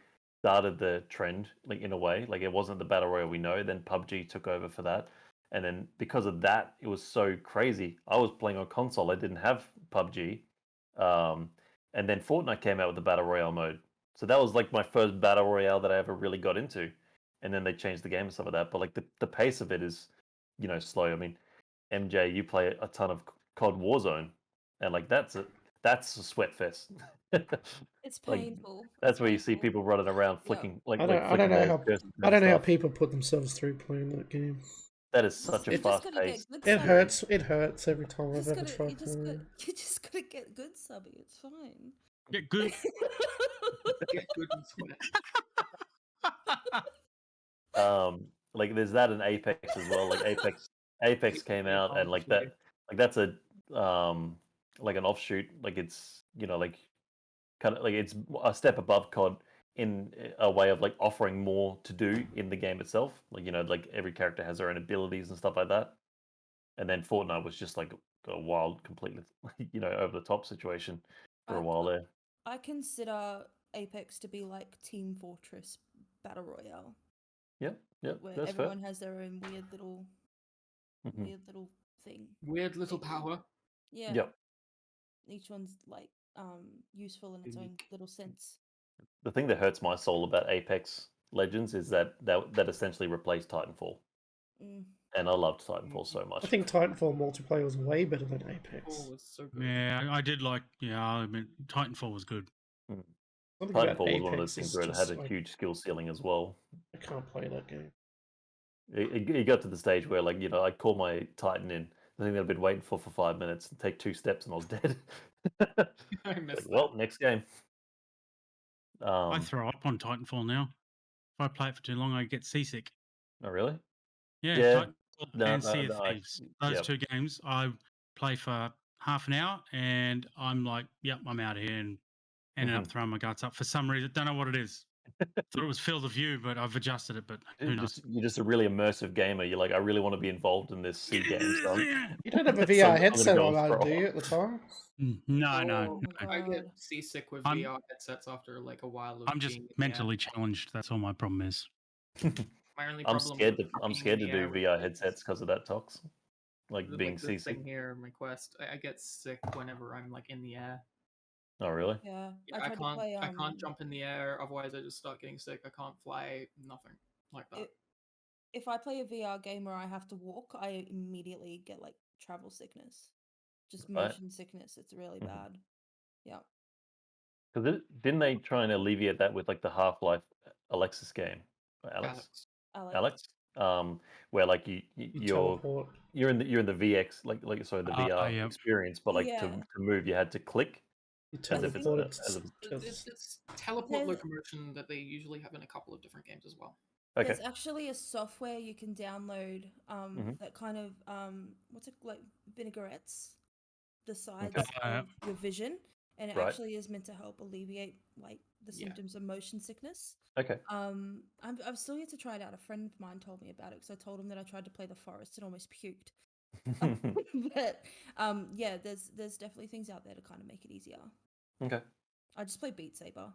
started the trend, like in a way. Like it wasn't the battle royale we know. Then PUBG took over for that, and then because of that, it was so crazy. I was playing on console. I didn't have PUBG, and then Fortnite came out with the battle royale mode. So that was like my first battle royale that I ever really got into, and then they changed the game and stuff like that. But like the pace of it is, slow. I mean, MJ, you play a ton of COD Warzone, and like that's a sweat fest. It's Like painful. that's where you see people running around Yeah. flicking I don't flicking know their how curses I and don't know how stuff. people put themselves through playing that game. That is such a You just fast gotta pace. get good It subbing. hurts. It hurts every time You I've just ever gotta, tried you just playing got, it. you just gotta get good subbing. It's fine. Get good. Get good and sweat. Like there's that in Apex as well. Like Apex came out and like that, like that's a like an offshoot. Like it's like kind of like it's a step above COD in a way of like offering more to do in the game itself. Like like every character has their own abilities and stuff like that. And then Fortnite was just like a wild, completely over the top situation for a while there. I consider Apex to be like Team Fortress Battle Royale. Yep, where that's everyone fair. has their own weird little thing. Weird little power. Yeah. Yep. Each one's like useful in its own little sense. The thing that hurts my soul about Apex Legends is that essentially replaced Titanfall. And I loved Titanfall so much. I think Titanfall multiplayer was way better than Apex. Oh, it's so good. Yeah, I did like. Yeah, I mean, Titanfall was good. Titanfall was one of those things where it had a huge skill ceiling as well. I can't play that game. It got to the stage where, like, I'd call my Titan in, the thing that I'd been waiting for 5 minutes, and take 2 steps, and I was dead. I missed that. Well, next game. I throw up on Titanfall now. If I play it for too long, I get seasick. Oh, really? Yeah, Yeah. Titanfall and Sea of Thieves. Those two games, I play for half an hour, and I'm like, yep, I'm out of here, and ended up throwing my guts up for some reason. Don't know what it is. Thought it was Field of View, but I've adjusted it. But who knows? You're just a really immersive gamer. You're like, I really want to be involved in this sea game stuff. You don't have a VR headset on, do you, at the time? No. I get seasick with VR headsets after like a while of I'm just mentally challenged. That's all my problem is. My only I'm problem scared to do VR headsets because of that, Tox. Like being this seasick. thing here, my Quest, I get sick whenever I'm like in the air. Oh, really? Yeah, I can't jump in the air, otherwise I just start getting sick. I can't fly, nothing like that. If I play a VR game where I have to walk, I immediately get like travel sickness, just motion sickness. It's really bad. Yeah. Because didn't they try and alleviate that with like the Half-Life Alexis game? Alex. Where like you're in the VX like the VR experience, but like to move you had to click. It's teleport locomotion that they usually have in a couple of different games as well. Okay. There's actually a software you can download that kind of what's it like vinaigrettes the sides of your vision, and it actually is meant to help alleviate like the symptoms of motion sickness. Okay. I've still yet to try it out. A friend of mine told me about it because I told him that I tried to play the forest and almost puked. But yeah, there's definitely things out there to kind of make it easier. Okay. I just play Beat Saber.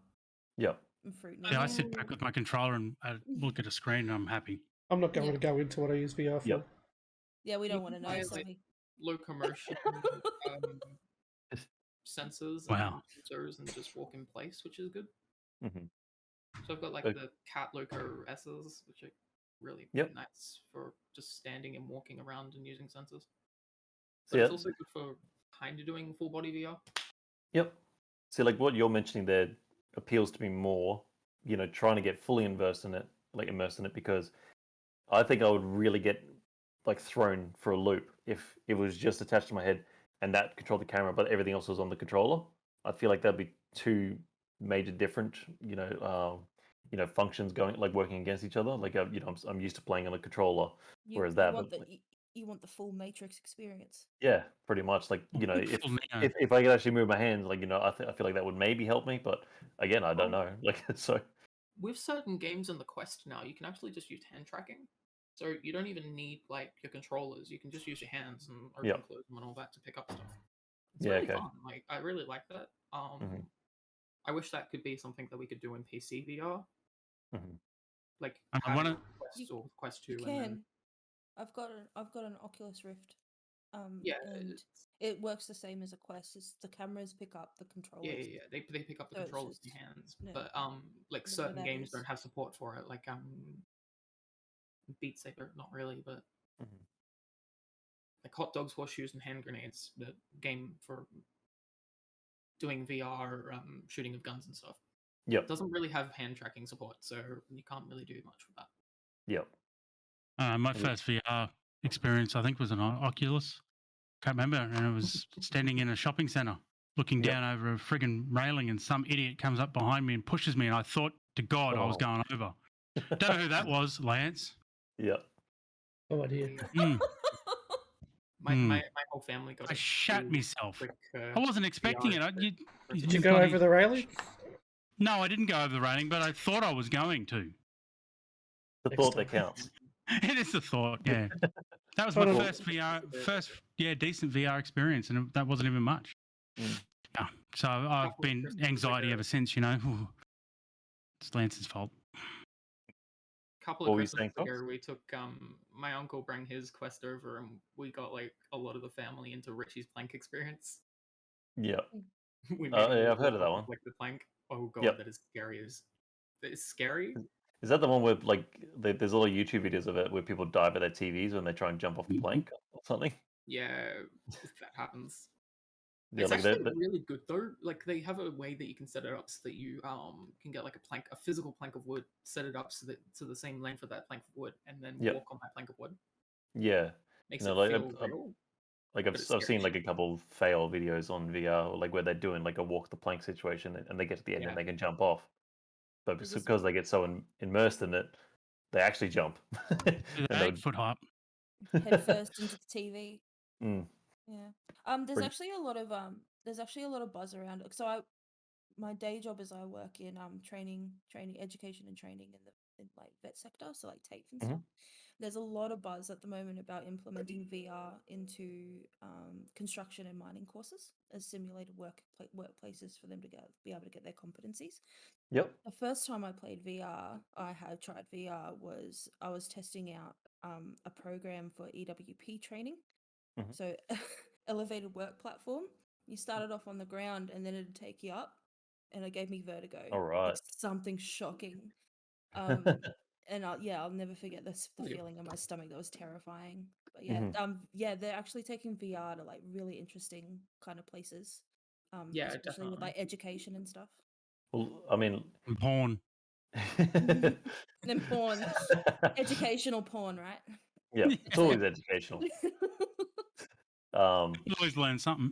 Yep. And Fruit. Yeah, I sit back with my controller and look at a screen, and I'm happy. I'm not going to go into what I use VR for. Yep. Yeah, we don't want to know. Like, locomotion sensors and sensors and just walk in place, which is good. So I've got like the Cat Loco S's, which are really nice for just standing and walking around and using sensors. But it's also good for kind of doing full body VR. Yep. So like what you're mentioning there appeals to me more, trying to get fully immersed in it, because I think I would really get like thrown for a loop if it was just attached to my head and that controlled the camera, but everything else was on the controller. I feel like that'd be two major different, functions working against each other. Like, I'm used to playing on a controller, whereas you want the full Matrix experience. Yeah, pretty much. Like, if I could actually move my hands, like, I feel like that would maybe help me, but again, I don't know. Like, so with certain games in the Quest now, you can actually just use hand tracking. So you don't even need like your controllers. You can just use your hands and open, close them, and all that to pick up stuff. It's really fun. Like, I really like that. I wish that could be something that we could do in PC VR. Like I having wanna- Quest or Quest 2 You and then can. I've got an Oculus Rift. yeah, And it works the same as a Quest. It's the cameras pick up the controllers. yeah. They pick up the So it's controllers in just your hands, no, but like whatever certain that games is. don't have support for it. Like Beat Saber, not really, but like Hot Dogs, Horseshoes, and Hand Grenades, the game for doing VR shooting of guns and stuff. Yep. Doesn't really have hand tracking support, so you can't really do much with that. Yep. My first VR experience, I think, was an Oculus. Can't remember, and it was standing in a shopping centre, looking down over a friggin' railing, and some idiot comes up behind me and pushes me, and I thought to God I was going over. Don't know who that was, Lance. Yep. Oh, dear. My whole family got I it. shat myself. Quick, I wasn't expecting it. Did you go over the railing? No, I didn't go over the railing, but I thought I was going to. The thought that counts. It is the thought, yeah. That was my first decent VR experience, and that wasn't even much. Yeah. So I've been anxiety ever since, you know. It's Lance's fault. Couple of Christmases ago, we took my uncle bring his Quest over, and we got like a lot of the family into Richie's plank experience. Yeah. I've heard of that one. Like the plank. Oh god, that is scary. It's scary. Is that the one where like there's a lot of YouTube videos of it where people dive at their TVs when they try and jump off the plank or something? Yeah, that happens. Yeah, it's like actually really good though. Like they have a way that you can set it up so that you can get like a physical plank of wood, set it up so that to the same length of that plank of wood, and then walk on that plank of wood. Yeah, makes it feel real. Like I've seen like a couple of fail videos on VR, or like where they're doing like a walk the plank situation, and they get to the end and they can jump off, but because they get so immersed in it, they actually jump. 8-foot hop. Head first into the TV. Yeah. There's actually a lot of buzz around it. So my day job is I work in training, education and training in like vet sector, so like TAFE and stuff. There's a lot of buzz at the moment about implementing VR into construction and mining courses as simulated workplaces for them to be able to get their competencies. Yep. The first time I played VR, I had tried VR, was I was testing out a program for EWP training. So elevated work platform. You started off on the ground and then it'd take you up, and it gave me vertigo. All right. Like something shocking. And I'll never forget the feeling in my stomach. That was terrifying. But they're actually taking VR to like really interesting kind of places. Especially definitely with like education and stuff. Well, I mean, porn. Then porn, educational porn, right? Yeah, it's always educational. You always learn something.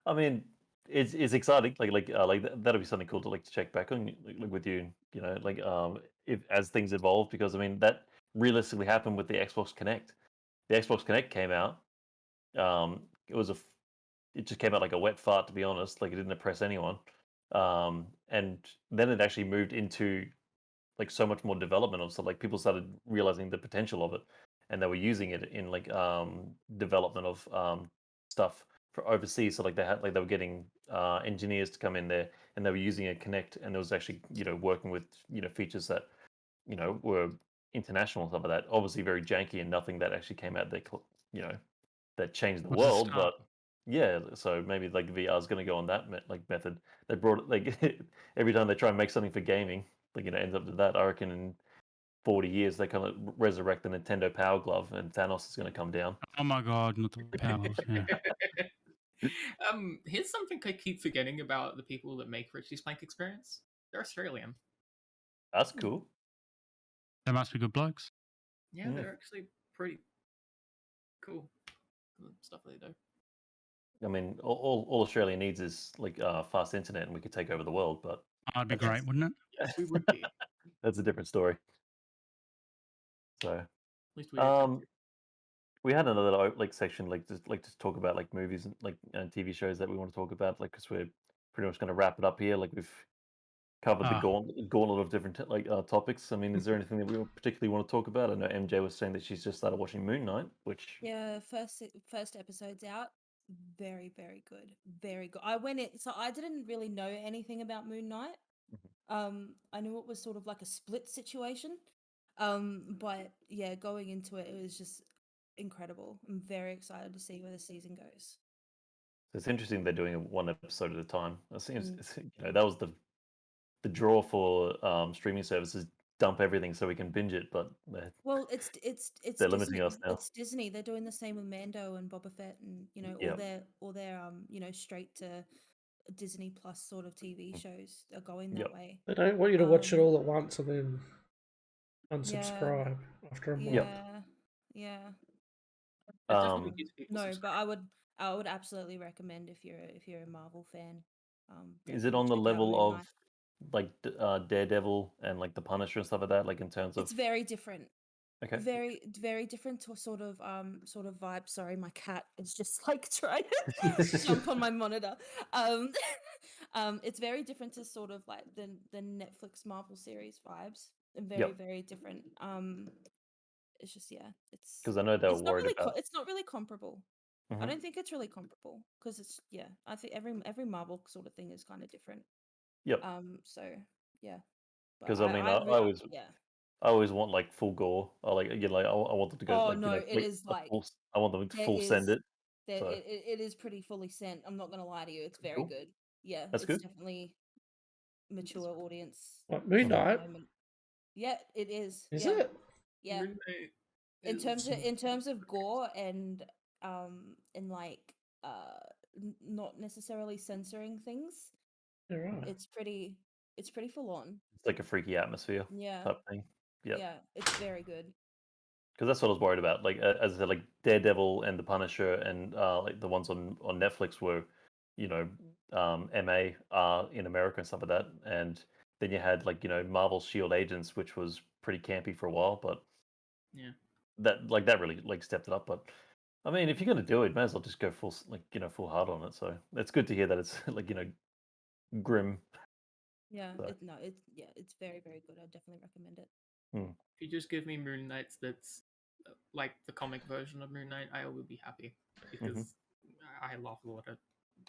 I mean, it's exciting. Like that'll be something cool to like to check back on, like with you. You know, like if as things evolve, because I mean that realistically happened with the Xbox Connect. The Xbox Connect came out. It just came out like a wet fart, to be honest. Like it didn't impress anyone. And then it actually moved into like so much more development of stuff. Like people started realizing the potential of it, and they were using it in like development of stuff for overseas. So like they were getting engineers to come in there, and they were using a Connect, and it was actually working with features that were international and stuff like that. Obviously very janky and nothing that actually came out that that changed the world, but yeah. So maybe like VR is going to go on that method. They brought it like every time they try and make something for gaming, like ends up to that. I reckon in 40 years they kind of resurrect the Nintendo Power Glove, and Thanos is going to come down. Oh my god, not the powers. Yeah. Here's something I keep forgetting about the people that make Richie's Plank Experience. They're Australian. That's cool. They must be good blokes. Yeah, they're actually pretty cool. The stuff they do. I mean, all Australia needs is like fast internet, and we could take over the world. But that'd be great, wouldn't it? Yes, we would be. That's a different story. So, at least we had another like section like to talk about like movies and like and TV shows that we want to talk about, like because we're pretty much going to wrap it up here. Like we've covered the gauntlet of different topics. I mean, is there anything that we particularly want to talk about? I know MJ was saying that she's just started watching Moon Knight, which first episode's out. Very, very good. Very good. I went in, so I didn't really know anything about Moon Knight. I knew it was sort of like a split situation. But yeah, going into it, it was just incredible. I'm very excited to see where the season goes. It's interesting they're doing it one episode at a time. It seems that was the draw for streaming services. Dump everything so we can binge it, but well, it's they're Disney. limiting us now. It's Disney. They're doing the same with Mando and Boba Fett, and all their straight to Disney Plus sort of TV shows are going that way. They don't want you to watch it all at once and then unsubscribe after a month. Yeah. Definitely no, but I would absolutely recommend if you're a Marvel fan. Is it on the level of like Daredevil and like the Punisher and stuff like that? Like in terms of it's very different. Okay. Very, very different to a sort of vibe. Sorry, my cat is just like trying to jump on my monitor. It's very different to sort of like the Netflix Marvel series vibes, and very, very different. It's just it's because I know they were worried about. It's not really comparable. I don't think it's really comparable because it's I think every Marvel sort of thing is kind of different. Yep. So yeah. Because I mean, I always want like full gore. I like I want them to go. Oh like, no, it is like I want them to full send it. So. It is pretty fully sent. I'm not gonna lie to you. It's very good. Yeah, that's good. Definitely mature audience. What, Moon Knight? Yeah, it is. Is it? Yeah. In terms of gore and like not necessarily censoring things. Right. It's pretty full on. It's like a freaky atmosphere. Type thing. Yeah, it's very good. Because that's what I was worried about. Like as I said, like Daredevil and the Punisher and like the ones on Netflix were, MA in America and stuff like that. And then you had like Marvel Shield Agents, which was pretty campy for a while, but that really like stepped it up. But I mean, if you're gonna do it, might as well just go full full hard on it. So it's good to hear that it's like grim. Yeah, it's very, very good. I definitely recommend it. If you just give me Moon Knights that's like the comic version of Moon Knight, I will be happy because I love a lot of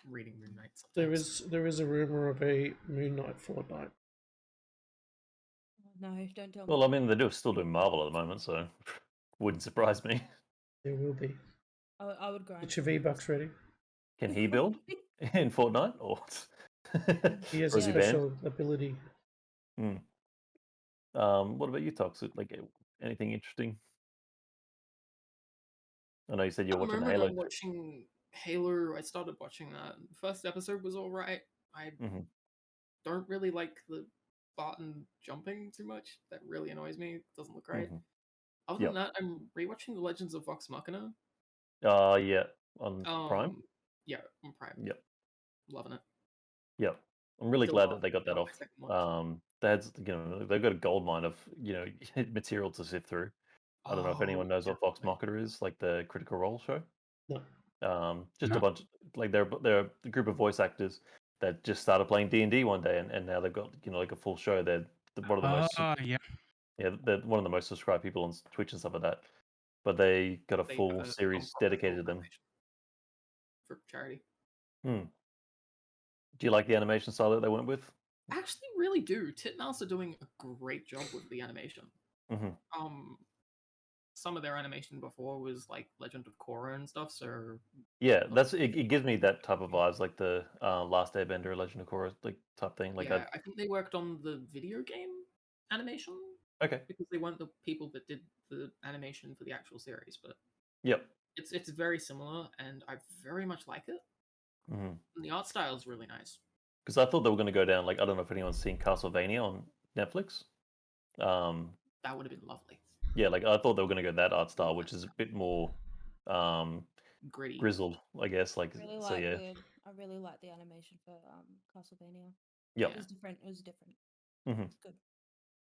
reading Moon Knight. Sometimes. There is a rumor of a Moon Knight Fortnite. No, don't tell me. Well, I mean, they're still doing Marvel at the moment, so wouldn't surprise me. There will be. I would grind. Get your V-Bucks ready. Can he build in Fortnite, or he has a special ability? What about you, Toxic? Like anything interesting? I know you said you're watching Halo. I'm watching Halo. I started watching that. The first episode was all right. I don't really like the Spartan jumping too much. That really annoys me. It doesn't look right. Other than that, I'm rewatching The Legends of Vox Machina. Yeah, on Prime. Yeah, on Prime. Yep, loving it. Yep, I'm really glad that they got that off. That's they've got a gold mine of material to sift through. I don't know if anyone knows what Vox Machina is, like the Critical Role show. No. Just a bunch, like they're a group of voice actors that just started playing D&D one day, and now they've got like a full show. They're one of the most they're one of the most subscribed people on Twitch and stuff like that. But they got a full series dedicated to them for charity. Do you like the animation style that they went with? I actually really do. Titmouse are doing a great job with the animation. Some of their animation before was like Legend of Korra and stuff. So yeah, that's it gives me that type of vibes, like the Last Airbender, Legend of Korra, like type thing. Like I think they worked on the video game animation. Okay. Because they weren't the people that did the animation for the actual series, but yep, it's very similar, and I very much like it. And the art style is really nice. Because I thought they were going to go down, like, I don't know if anyone's seen Castlevania on Netflix. That would have been lovely. Yeah, like I thought they were going to go that art style, which is a bit more gritty, grizzled, I guess. Like, I really like the animation for Castlevania. Yep. It was different. It's good.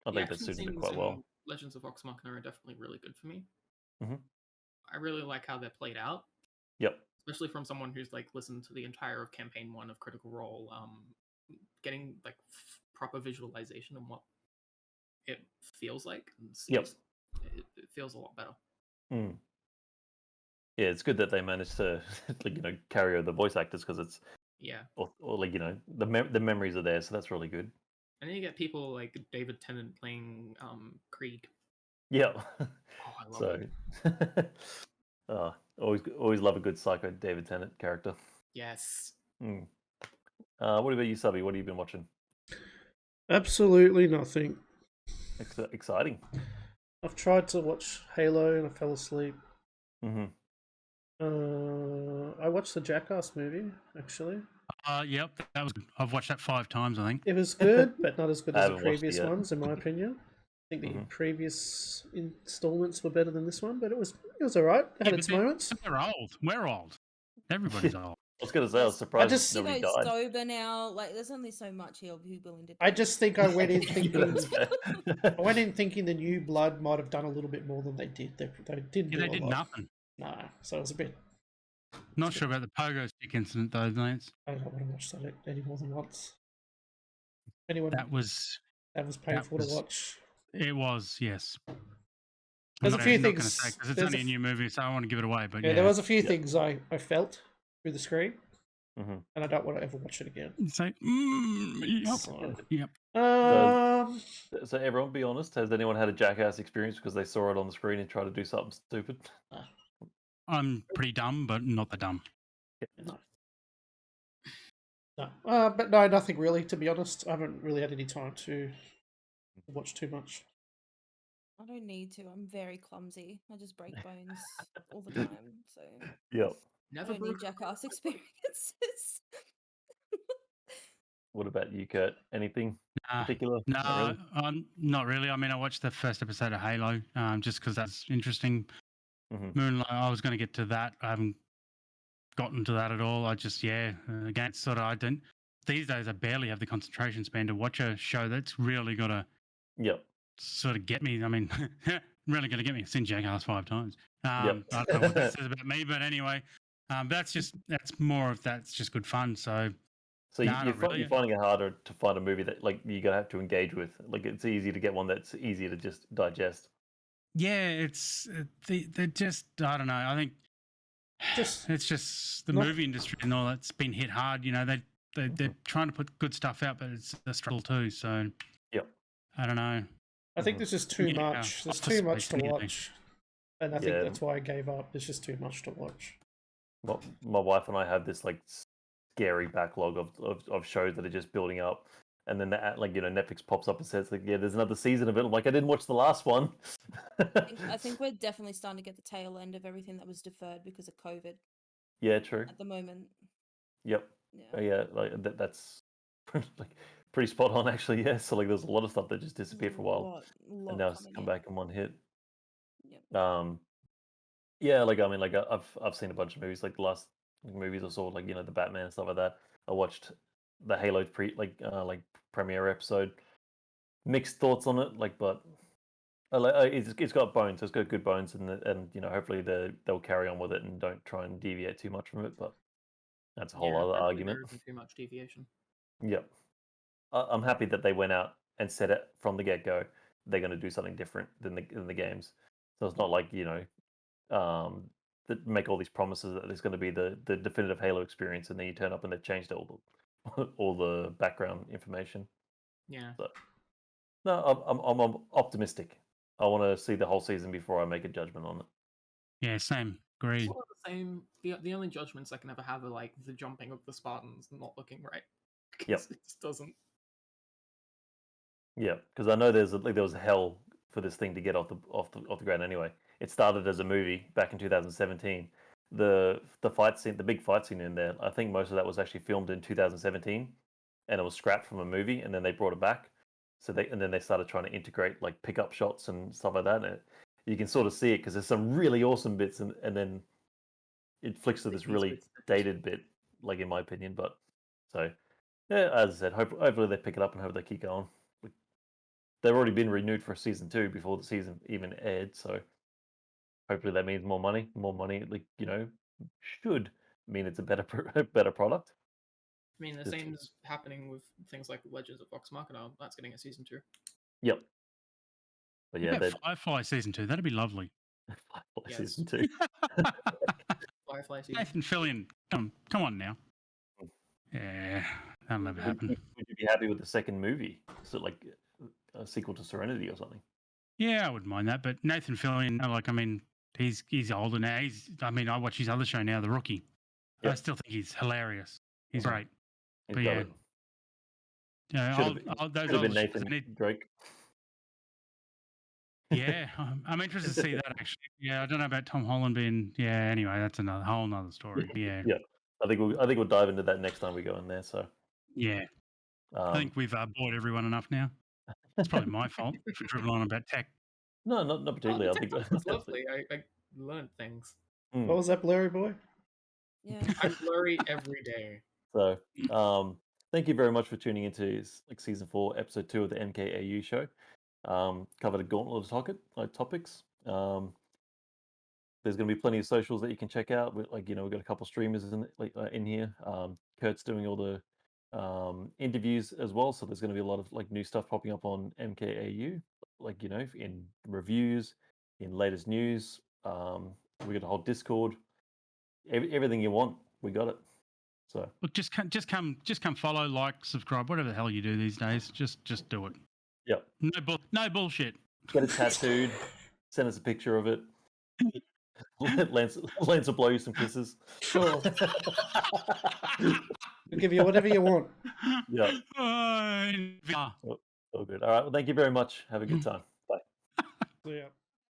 I think that suited it quite well. Legends of Vox Machina are definitely really good for me. I really like how they're played out. Yep. Especially from someone who's like listened to the entire of campaign 1 of Critical Role, getting like proper visualization on what it feels like. And seems, it feels a lot better. Yeah, it's good that they managed to like carry over the voice actors because it's or like the memories are there, so that's really good. And then you get people like David Tennant playing Krieg. Yeah. Oh, I love it. Always love a good psycho David Tennant character. Yes. What about you, Subby? What have you been watching? Absolutely nothing. Exciting. I've tried to watch Halo and I fell asleep. Mm-hmm. I watched the Jackass movie, actually. Yep, that was good. I've watched that 5 times, I think. It was good, but not as good I as the haven't watched it previous yet. ones, in my opinion. I think the previous installments were better than this one, but it was alright. It had its moments. They're old. We're old. Everybody's old. I was going to say, I was surprised You nobody know, died. sober now. Like, there's only so much he'll be willing to do. I just think I went in thinking That's fair. I went in thinking the new blood might have done a little bit more than they did. They didn't do They a did lot. nothing. No, so it was a bit. Not sure about the pogo stick incident though, Lance. I don't want to watch that any more than once. Anyone That was painful to watch. It was, yes. There's a few things. Because it's only a new movie, so I don't want to give it away. But yeah, there was a few things I felt through the screen, Mm-hmm. and I don't want to ever watch it again. So, yep. So everyone, be honest. Has anyone had a Jackass experience because they saw it on the screen and tried to do something stupid? I'm pretty dumb, but not that dumb. No, but no, nothing really. To be honest, I haven't really had any time to watch too much. I don't need to. I'm very clumsy. I just break bones all the time. So Yep. Never I don't need Jackass experiences. What about you, Kurt? Anything particular? No, not really. I mean, I watched the first episode of Halo just because that's interesting. Mm-hmm. Moonlight, I was going to get to that. I haven't gotten to that at all. I just, again, it's sort of, I don't, these days I barely have the concentration span to watch a show that's really got to sort of get me. I mean, really going to get me. I've seen Jackass 5 times. I don't know what that says about me, but anyway, that's just good fun. So you're finding it harder to find a movie that like you're gonna have to engage with. Like it's easy to get one that's easier to just digest. Yeah, they're just, I don't know. I think it's just the movie industry and all that's been hit hard. You know, they're trying to put good stuff out, but it's a struggle too. So I don't know. I think there's just too much. There's too much to watch, and I think that's why I gave up. There's just too much to watch. Well, my wife and I have this like scary backlog of shows that are just building up, and then Netflix pops up and says like, there's another season of it. I'm like, I didn't watch the last one. I think we're definitely starting to get the tail end of everything that was deferred because of COVID. Yeah, true. At the moment. Yep. Yeah, like that's like pretty spot on actually. Yeah, so like there's a lot of stuff that just disappeared for a while, and now it's come back in one hit. Yep. Yeah, like I mean, like I've seen a bunch of movies. Like the last movies I saw, like the Batman and stuff like that. I watched the Halo premiere episode. Mixed thoughts on it, like, but it's got bones. It's got good bones, and hopefully they'll carry on with it and don't try and deviate too much from it. But that's a whole other argument. Too much deviation. Yep. I'm happy that they went out and said it from the get go. They're going to do something different than the games. So it's not like that make all these promises that there's going to be the definitive Halo experience, and then you turn up and they've changed all the background information. Yeah. So, no, I'm optimistic. I want to see the whole season before I make a judgment on it. Yeah, same. Agreed. Sort of the same. The only judgments I can ever have are like the jumping of the Spartans not looking right. Yep. It just doesn't. Yeah, because I know there was hell for this thing to get off the ground anyway. It started as a movie back in 2017. The fight scene, the big fight scene in there, I think most of that was actually filmed in 2017, and it was scrapped from a movie, and then they brought it back. So then they started trying to integrate like pickup shots and stuff like that. And you can sort of see it because there's some really awesome bits, and then it flicks to this really dated bit, like in my opinion. But so yeah, as I said, hopefully they pick it up and hope they keep going. They've already been renewed for season 2 before the season even aired, so hopefully that means more money. More money, like should mean it's a better product. I mean, the same is happening with things like Legends of Vox Machina. That's getting a season 2. Yep. But yeah, Firefly season 2. That'd be lovely. Firefly season 2. Firefly season. Nathan Fillion, come on now. Yeah, that'll never happen. Would you be happy with the second movie. So like a sequel to Serenity or something. Yeah, I wouldn't mind that. But Nathan Fillion, he's older now. I watch his other show now, The Rookie. Yep. I still think he's hilarious. He's great. He's got it. Should have been Nathan Drake. Yeah, I'm interested to see that actually. Yeah, I don't know about Tom Holland being. Yeah, anyway, that's a whole nother story. Yeah. Yeah, I think we'll dive into that next time we go in there. So. Yeah. I think we've bored everyone enough now. It's probably my fault for dribbling on about tech. No, not particularly. I think that's lovely. I learned things. What was that, blurry boy? Yeah, I'm blurry every day. So, thank you very much for tuning into season 4, episode 2 of the MKAU show. Covered a gauntlet of topics. There's going to be plenty of socials that you can check out. We've got a couple streamers in here. Kurt's doing all the interviews as well, so there's going to be a lot of new stuff popping up on MKAU, in reviews, in latest news. We got a whole Discord. Everything you want, we got it. So look, just come follow, like, subscribe, whatever the hell you do these days. Just do it. Yep. No bullshit. Get it tattooed. Send us a picture of it. Lance will blow you some kisses. Sure. We'll give you whatever you want. Yeah. All good. All right. Well, thank you very much. Have a good time. Bye. Yeah.